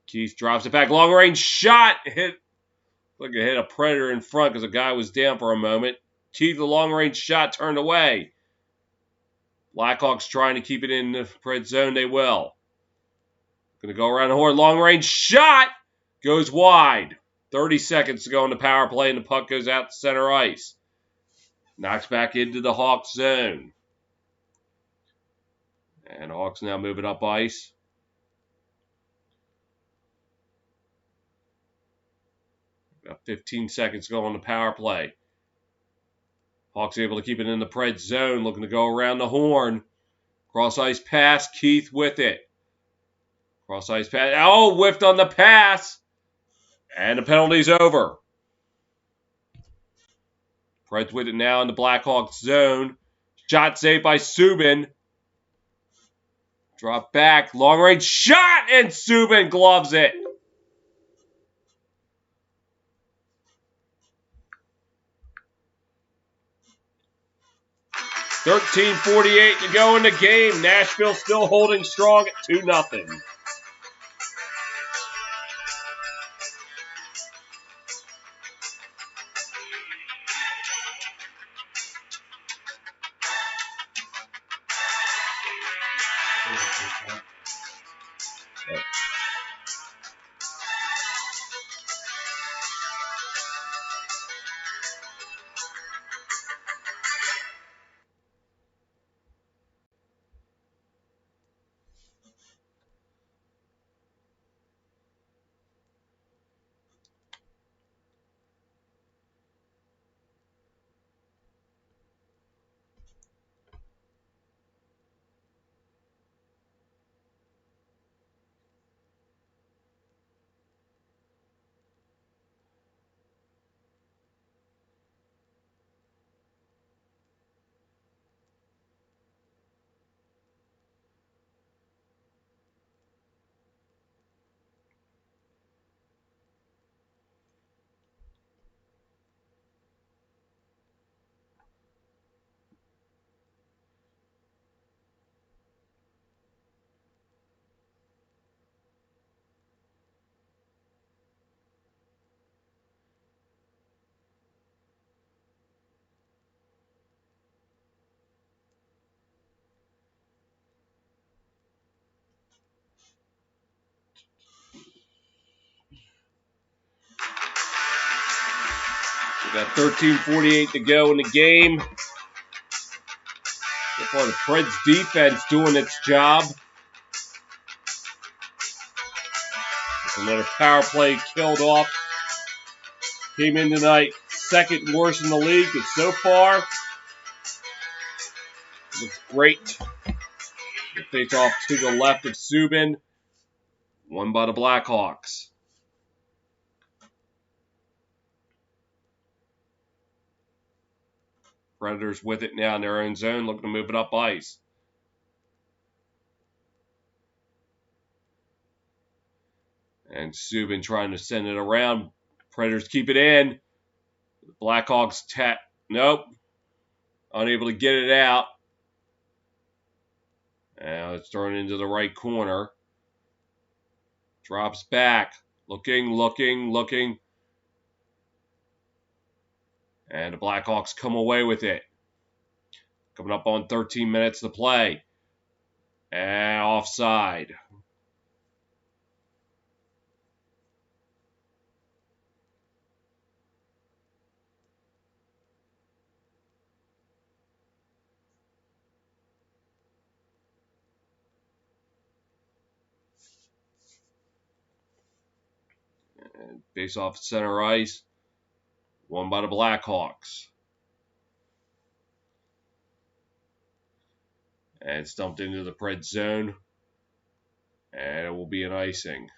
Keith drops it back. Long range shot. Hit. Look, it hit a Predator in front because the guy was down for a moment. Keith, the long range shot turned away. Blackhawks trying to keep it in the Pred zone. They will. Going to go around the horn. Long range shot goes wide. 30 seconds to go on the power play, and the puck goes out to center ice. Knocks back into the Hawks zone. And Hawks now moving up ice. About 15 seconds to go on the power play. Hawks able to keep it in the Pred zone, looking to go around the horn. Cross ice pass, Keith with it. Cross ice pass. Oh, whiffed on the pass. And the penalty's over. Preds with it now in the Blackhawks zone. Shot saved by Subban. Drop back. Long range shot, and Subban gloves it. .13:48 to go in the game. Nashville still holding strong at 2-0. Got 13:48 to go in the game. So far, the Preds defense doing its job. Another power play killed off. Came in tonight second worst in the league, but so far looks great. The face off to the left of Subban, won by the Blackhawks. Predators with it now in their own zone, looking to move it up ice. And Subban trying to send it around. Predators keep it in. Blackhawks tap. Nope. Unable to get it out. Now it's thrown into the right corner. Drops back. Looking. And the Blackhawks come away with it. Coming up on 13 minutes to play. And offside. And face off center ice. Won by the Blackhawks. And stumped into the Preds zone. And it will be an icing.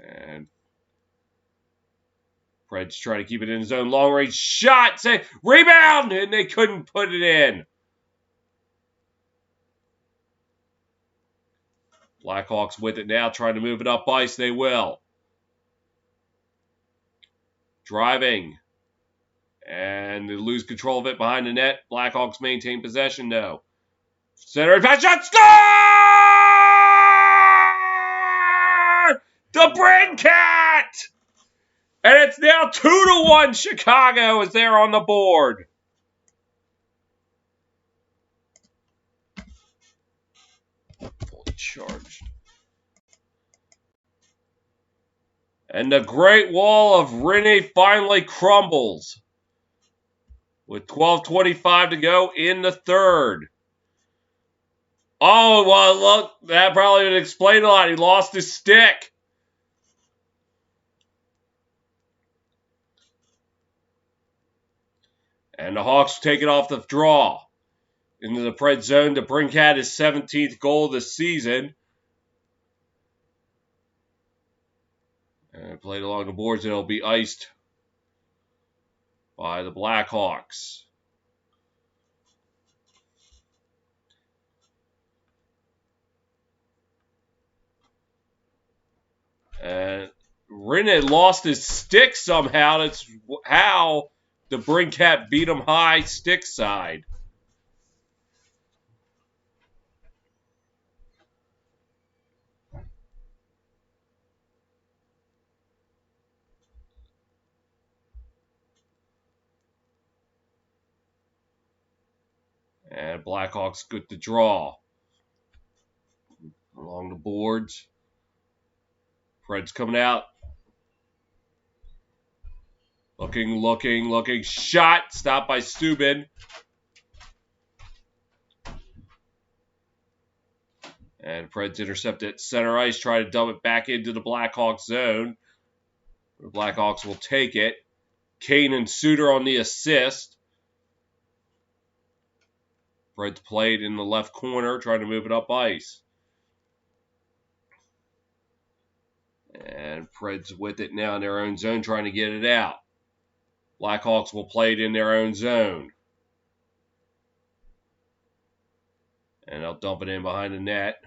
And Preds try to keep it in his own long range shot. Say rebound, and they couldn't put it in. Blackhawks with it now, trying to move it up ice. They will. Driving. And they lose control of it behind the net. Blackhawks maintain possession though. Center pass shot, score! The Brincat! And it's now 2-1 Chicago as they're on the board. Fully charged. And the Great Wall of Rinne finally crumbles. With 12:25 to go in the third. Oh, well, look, that probably would explain a lot. He lost his stick. And the Hawks take it off the draw. Into the Preds zone to Brincat his 17th goal this season. And played along the boards, and it'll be iced by the Blackhawks. And Rinne lost his stick somehow. That's how the Brincat beat him high stick side. And Blackhawks get the draw. Along the boards. Preds coming out. Looking. Shot. Stopped by Subban. And Preds intercept it. Center ice. Try to dump it back into the Blackhawks zone. The Blackhawks will take it. Kane and Suter on the assist. Preds played in the left corner. Trying to move it up ice. And Preds with it now in their own zone. Trying to get it out. Blackhawks will play it in their own zone. And they'll dump it in behind the net.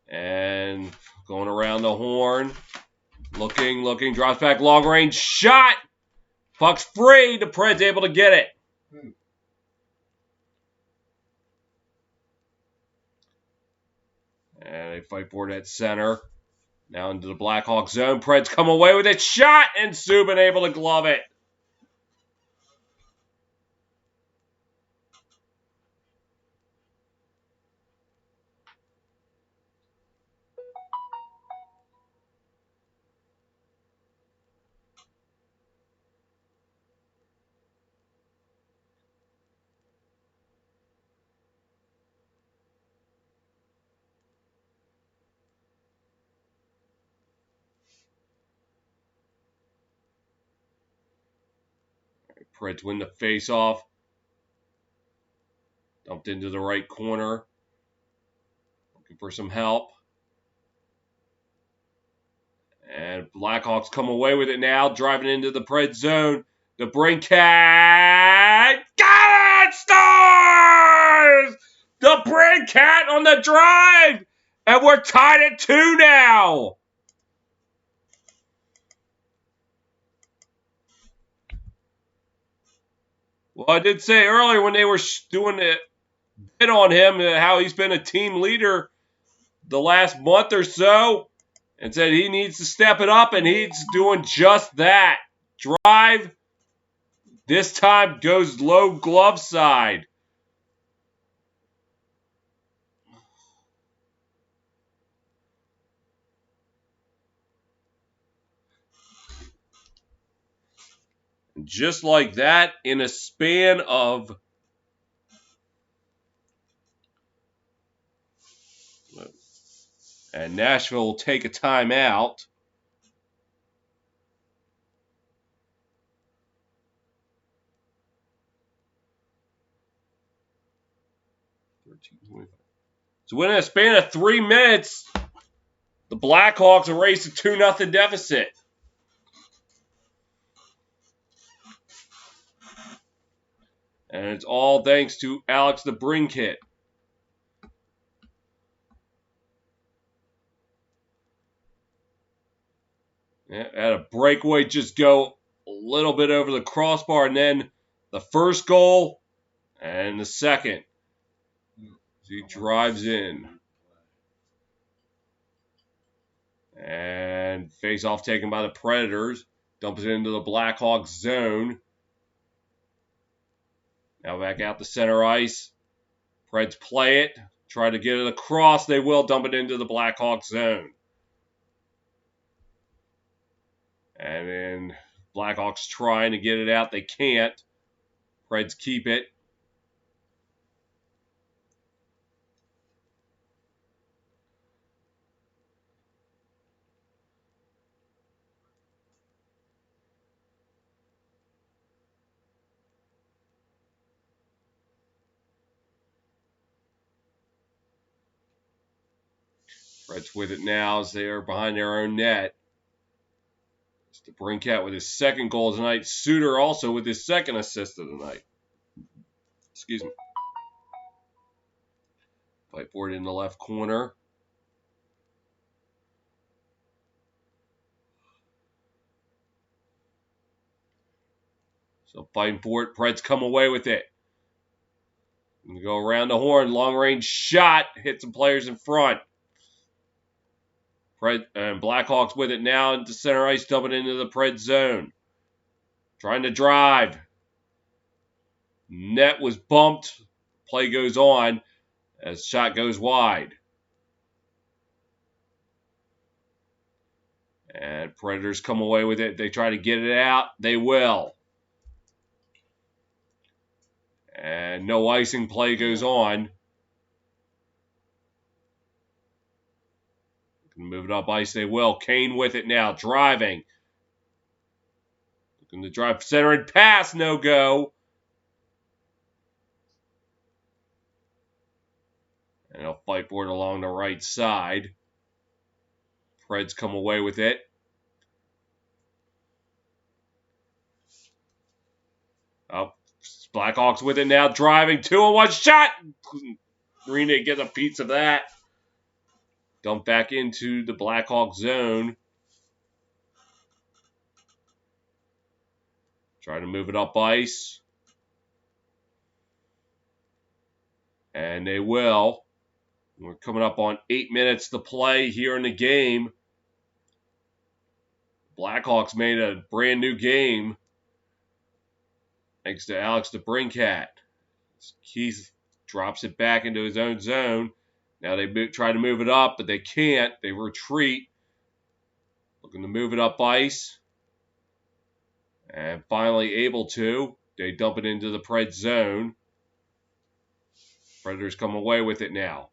And going around the horn. Looking. Drops back. Long range shot. Puck's free. The Preds able to get it. And they fight for it at center. Now into the Blackhawks zone. Preds come away with it. Shot, and Subban able to glove it. Preds win the face-off. Dumped into the right corner. Looking for some help. And Blackhawks come away with it now. Driving into the Preds zone. The Brincat. Got it! Stars! The Brincat on the drive! And we're tied at 2 now. Well, I did say earlier when they were doing the bit on him, how he's been a team leader the last month or so, and said he needs to step it up, and he's doing just that. Drive, this time goes low glove side. Just like that, in a span of and Nashville will take a timeout. So within a span of 3 minutes, the Blackhawks erased a 2-0 deficit. And it's all thanks to Alex the Brincat. Yeah, had a breakaway just go a little bit over the crossbar, and then the first goal and the second. He drives in. And face-off taken by the Predators. Dumps it into the Blackhawks zone. Now back out to center ice. Preds play it. Try to get it across. They will dump it into the Blackhawks zone. And then Blackhawks trying to get it out. They can't. Preds keep it. Preds with it now as they are behind their own net. It's the Brincat with his second goal tonight. Suter also with his second assist of the night. Excuse me. Fight for it in the left corner. So fighting for it. Preds come away with it. And go around the horn. Long range shot. Hit some players in front. And Blackhawks with it now into center ice. Dumping into the Preds zone. Trying to drive. Net was bumped. Play goes on as shot goes wide. And Predators come away with it. They try to get it out. They will. And no icing play goes on. Move it up ice. They will. Kane with it now. Driving. Looking to drive center and pass. No go. And they'll fight for it along the right side. Preds come away with it. Oh, Blackhawks with it now. Driving. 2-on-1 shot. Rene gets a piece of that. Dump back into the Blackhawk zone. Try to move it up ice. And they will. We're coming up on 8 minutes to play here in the game. Blackhawks made a brand new game. Thanks to Alex DeBrincat. Keith drops it back into his own zone. Now they try to move it up, but they can't. They retreat. Looking to move it up ice. And finally able to. They dump it into the Pred zone. Predators come away with it now.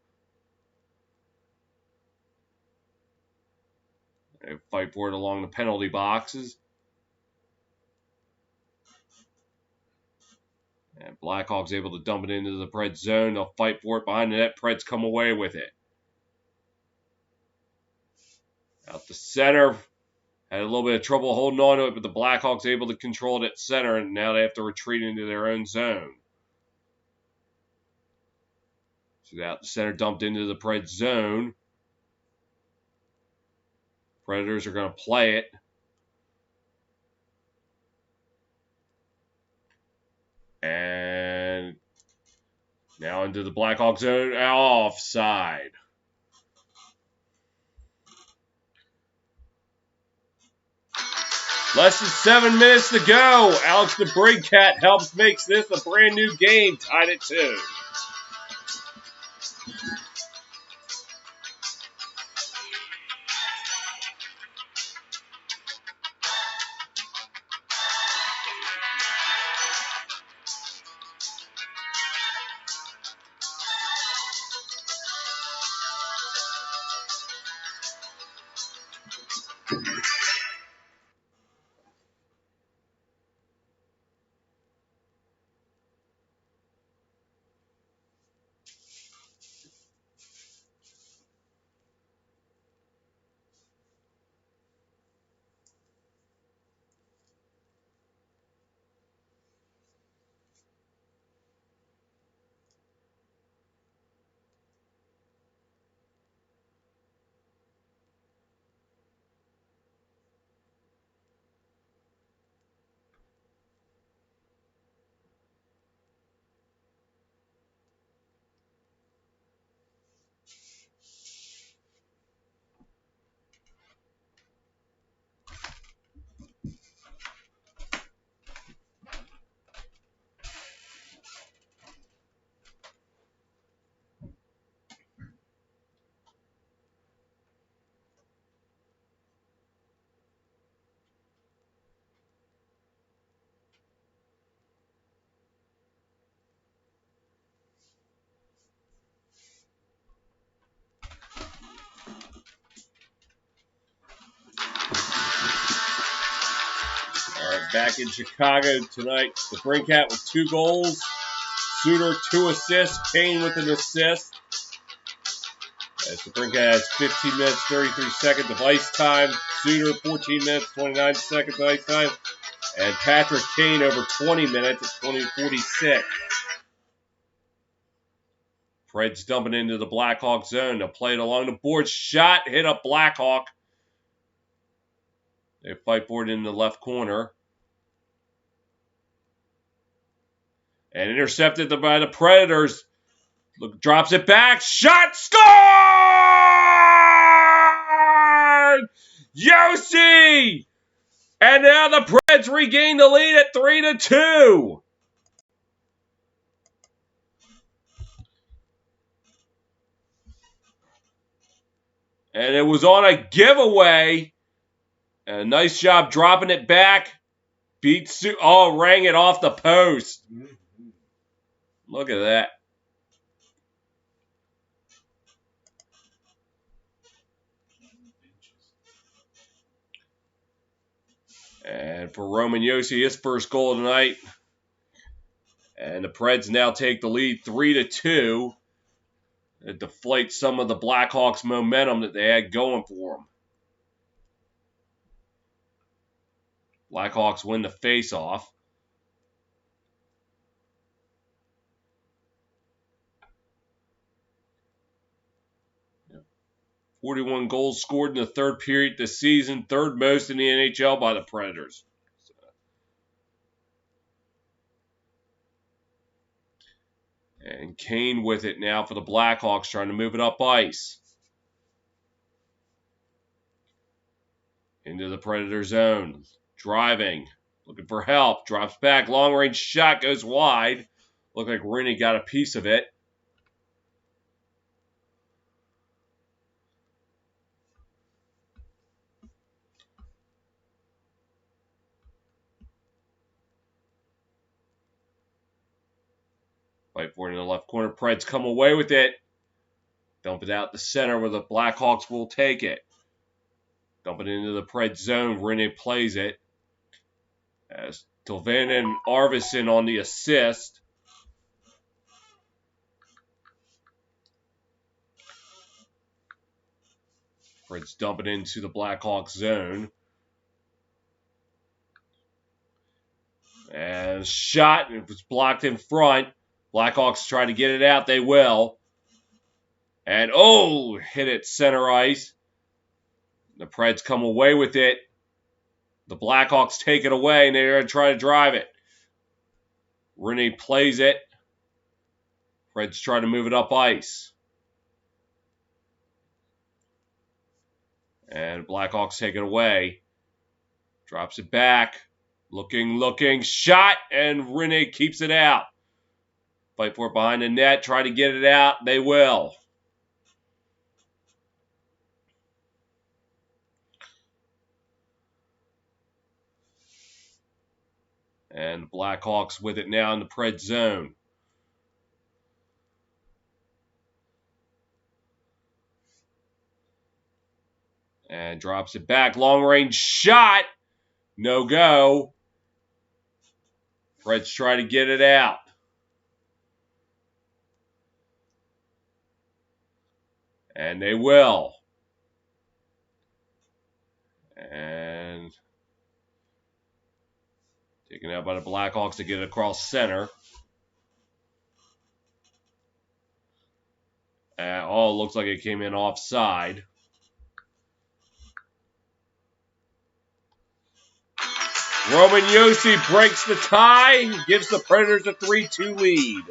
They fight for it along the penalty boxes. And Blackhawks able to dump it into the Preds zone. They'll fight for it behind the net. Preds come away with it. Out the center. Had a little bit of trouble holding on to it, but the Blackhawks able to control it at center, and now they have to retreat into their own zone. So out the center dumped into the Preds zone. Predators are going to play it. And now into the Blackhawks zone. Offside. Less than 7 minutes to go. Alex DeBrincat helps makes this a brand new game. Tied at 2. Back in Chicago tonight, DeBrincat with 2 goals, Suter 2 assists, Kane with an assist. As DeBrincat has 15 minutes, 33 seconds of ice time, Suter 14 minutes, 29 seconds of ice time, and Patrick Kane over 20 minutes at 20:46. Preds dumping into the Blackhawk zone. They'll play it along the board. Shot hit a Blackhawk. They fight for it in the left corner. And intercepted by the Predators. Look, drops it back. Shot scored! Yossi! And now the Preds regain the lead at 3-2. And it was on a giveaway. And a nice job dropping it back. Rang it off the post. Look at that. And for Roman Yossi, his first goal tonight. And the Preds now take the lead 3-2. It deflates some of the Blackhawks' momentum that they had going for them. Blackhawks win the face-off. 41 goals scored in the third period this season, 3rd most in the NHL by the Predators. And Kane with it now for the Blackhawks, trying to move it up ice. Into the Predator zone. Driving. Looking for help. Drops back. Long range shot goes wide. Looked like Rinne got a piece of it. Fight for it in the left corner. Preds come away with it. Dump it out the center where the Blackhawks will take it. Dump it into the Preds zone. Rinne plays it. As Tolvanen and Arvidsson on the assist. Preds dump it into the Blackhawks zone. And shot. It was blocked in front. Blackhawks try to get it out. They will. And hit it center ice. The Preds come away with it. The Blackhawks take it away, and they're going to try to drive it. Rinne plays it. Preds try to move it up ice. And Blackhawks take it away. Drops it back. Looking. Shot, and Rinne keeps it out. Fight for it behind the net. Try to get it out. They will. And the Blackhawks with it now in the Preds zone. And drops it back. Long range shot. No go. Preds try to get it out. And they will. And taken out by the Blackhawks to get it across center. Looks like it came in offside. Roman Josi breaks the tie, gives the Predators a 3-2 lead.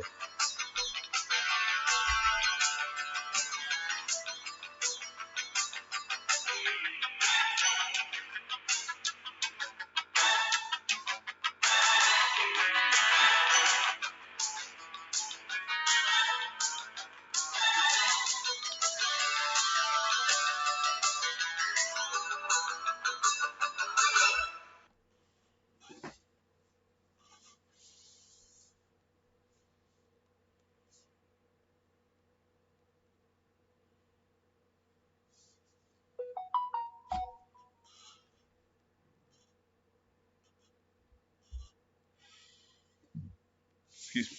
Excuse me.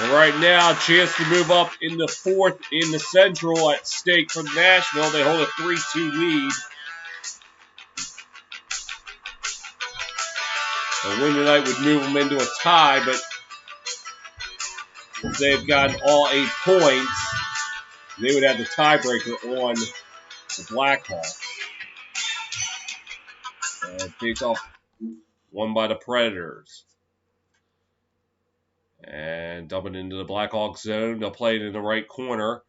And right now, chance to move up in the fourth in the Central at stake from Nashville. They hold a 3-2 lead. A win tonight would move them into a tie, but since they've gotten all 8 points, they would have the tiebreaker on the Blackhawks. Face off won by the Predators. And dump it into the Blackhawks zone. They'll play it in the right corner.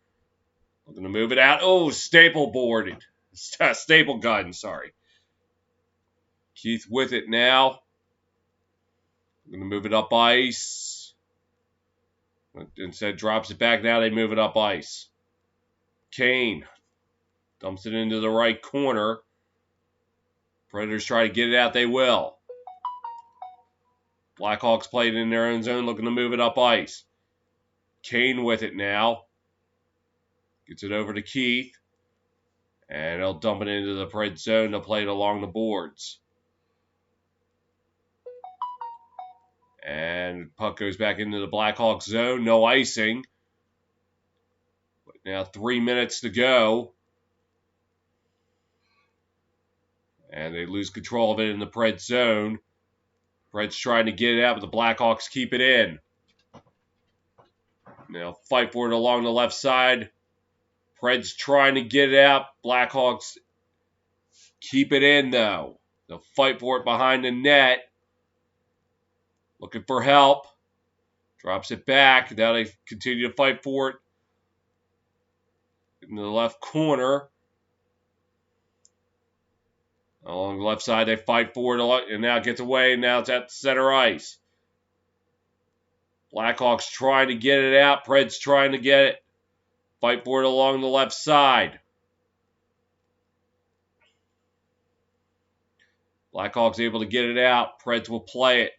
Looking to move it out. Staple boarded. Staple gun, sorry. Keith with it now. Going to move it up ice. Instead, drops it back. Now they move it up ice. Kane dumps it into the right corner. Predators try to get it out. They will. Blackhawks play it in their own zone, looking to move it up ice. Kane with it now. Gets it over to Keith. And they'll dump it into the Pred zone to play it along the boards. And puck goes back into the Blackhawks zone. No icing. But now 3 minutes to go. And they lose control of it in the Pred zone. Pred's trying to get it out, but the Blackhawks keep it in. Now fight for it along the left side. Pred's trying to get it out. Blackhawks keep it in, though. They'll fight for it behind the net. Looking for help. Drops it back. Now they continue to fight for it. In the left corner. Along the left side, they fight for it. And now it gets away. And now it's at the center ice. Blackhawks trying to get it out. Pred's trying to get it. Fight for it along the left side. Blackhawks able to get it out. Preds will play it.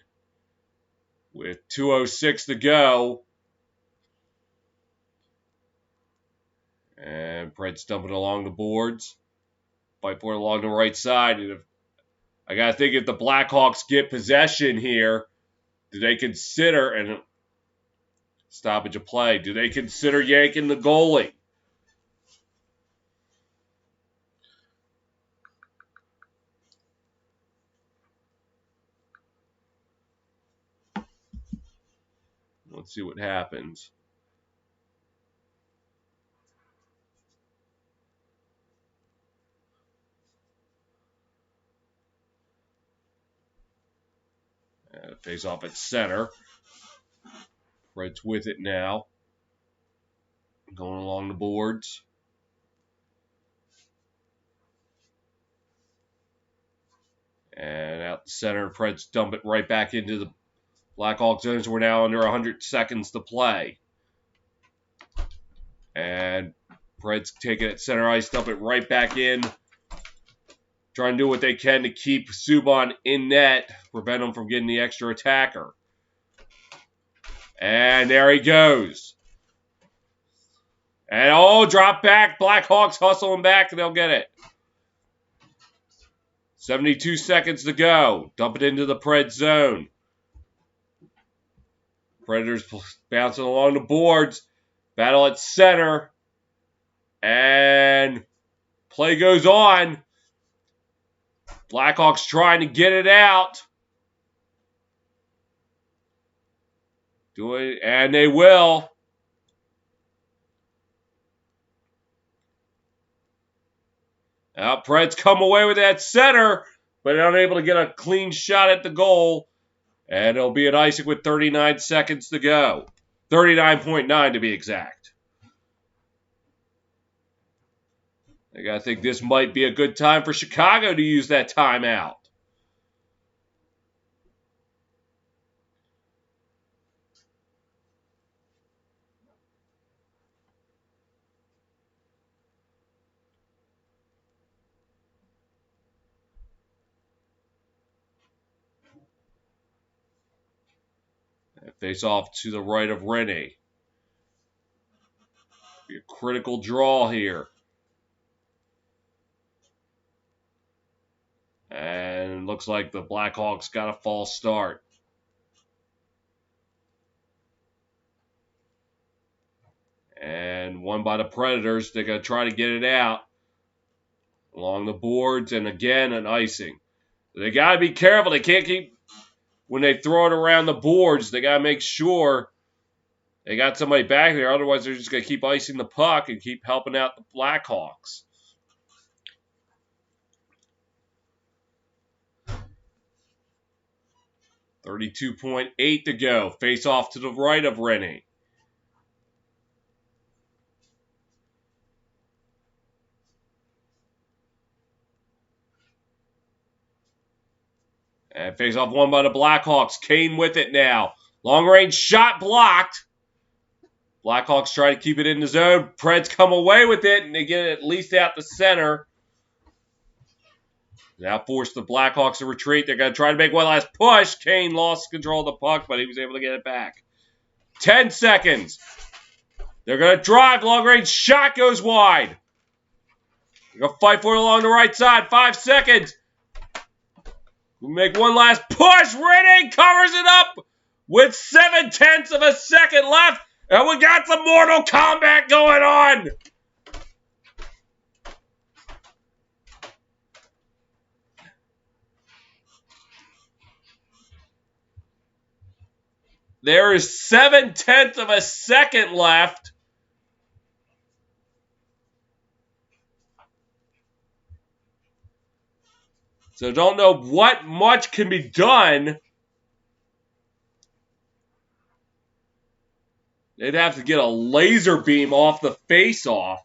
With 2:06 to go. And Preds dumping along the boards. Fight for it along the right side. And I got to think if the Blackhawks get possession here, do they consider, and stoppage of play, do they consider yanking the goalie? Let's see what happens. Face off at center. Red's with it now. Going along the boards. And out the center, Preds dump it right back into the Blackhawks zones. We're now under 100 seconds to play. And Preds take it at center ice, dump it right back in. Trying to do what they can to keep Subban in net, prevent him from getting the extra attacker. And there he goes. And drop back. Blackhawks hustle him back and they'll get it. 72 seconds to go. Dump it into the Pred zone. Predators bouncing along the boards. Battle at center. And play goes on. Blackhawks trying to get it out. Do it, and they will. Now Preds come away with that center, but unable to get a clean shot at the goal. And it'll be an icing with 39 seconds to go. 39.9 to be exact. I gotta think this might be a good time for Chicago to use that timeout. Face off to the right of Rene. Be a critical draw here. And looks like the Blackhawks got a false start. And won by the Predators. They're going to try to get it out along the boards. And again, an icing. They got to be careful. They can't keep, when they throw it around the boards, they got to make sure they got somebody back there. Otherwise, they're just going to keep icing the puck and keep helping out the Blackhawks. .8 to go. Face off to the right of Rene. And face off won by the Blackhawks. Kane with it now. Long range shot blocked. Blackhawks try to keep it in the zone. Preds come away with it, and they get it at least out the center. Now force the Blackhawks to retreat. They're going to try to make one last push. Kane lost control of the puck, but he was able to get it back. 10 seconds. They're going to drive. Long-range shot goes wide. They're going to fight for it along the right side. 5 seconds. We make one last push. Redding covers it up with 0.7 of a second left. And we got some Mortal Kombat going on. There is 0.7 of a second left. So don't know what much can be done. They'd have to get a laser beam off the face-off.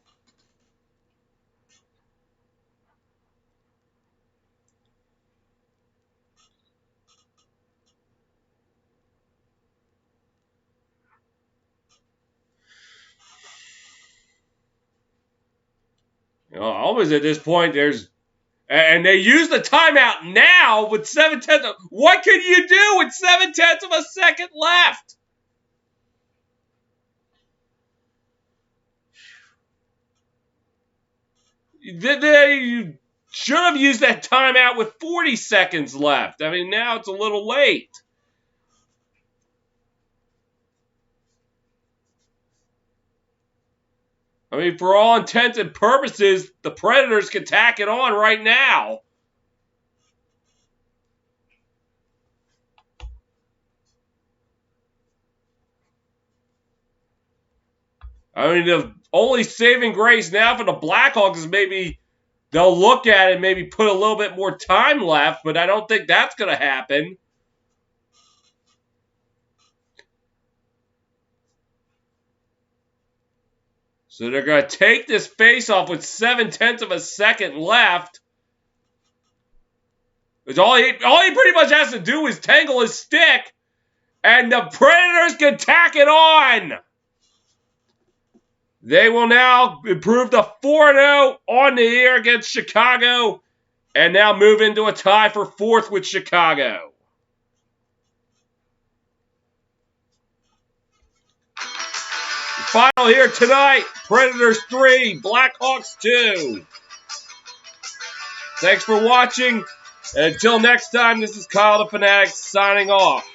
You know, almost at this point, and they use the timeout now with 0.7. What can you do with 0.7 of a second left? They should have used that timeout with 40 seconds left. I mean, now it's a little late. I mean, for all intents and purposes, the Predators can tack it on right now. I mean, the only saving grace now for the Blackhawks is maybe they'll look at it and maybe put a little bit more time left, but I don't think that's going to happen. So they're going to take this face-off with 0.7 of a second left. Which all he pretty much has to do is tangle his stick, and the Predators can tack it on. They will now improve to 4-0 on the year against Chicago, and now move into a tie for 4th with Chicago. Final here tonight, Predators 3, Blackhawks 2. Thanks for watching, and until next time, this is Kyle the Fanatic signing off.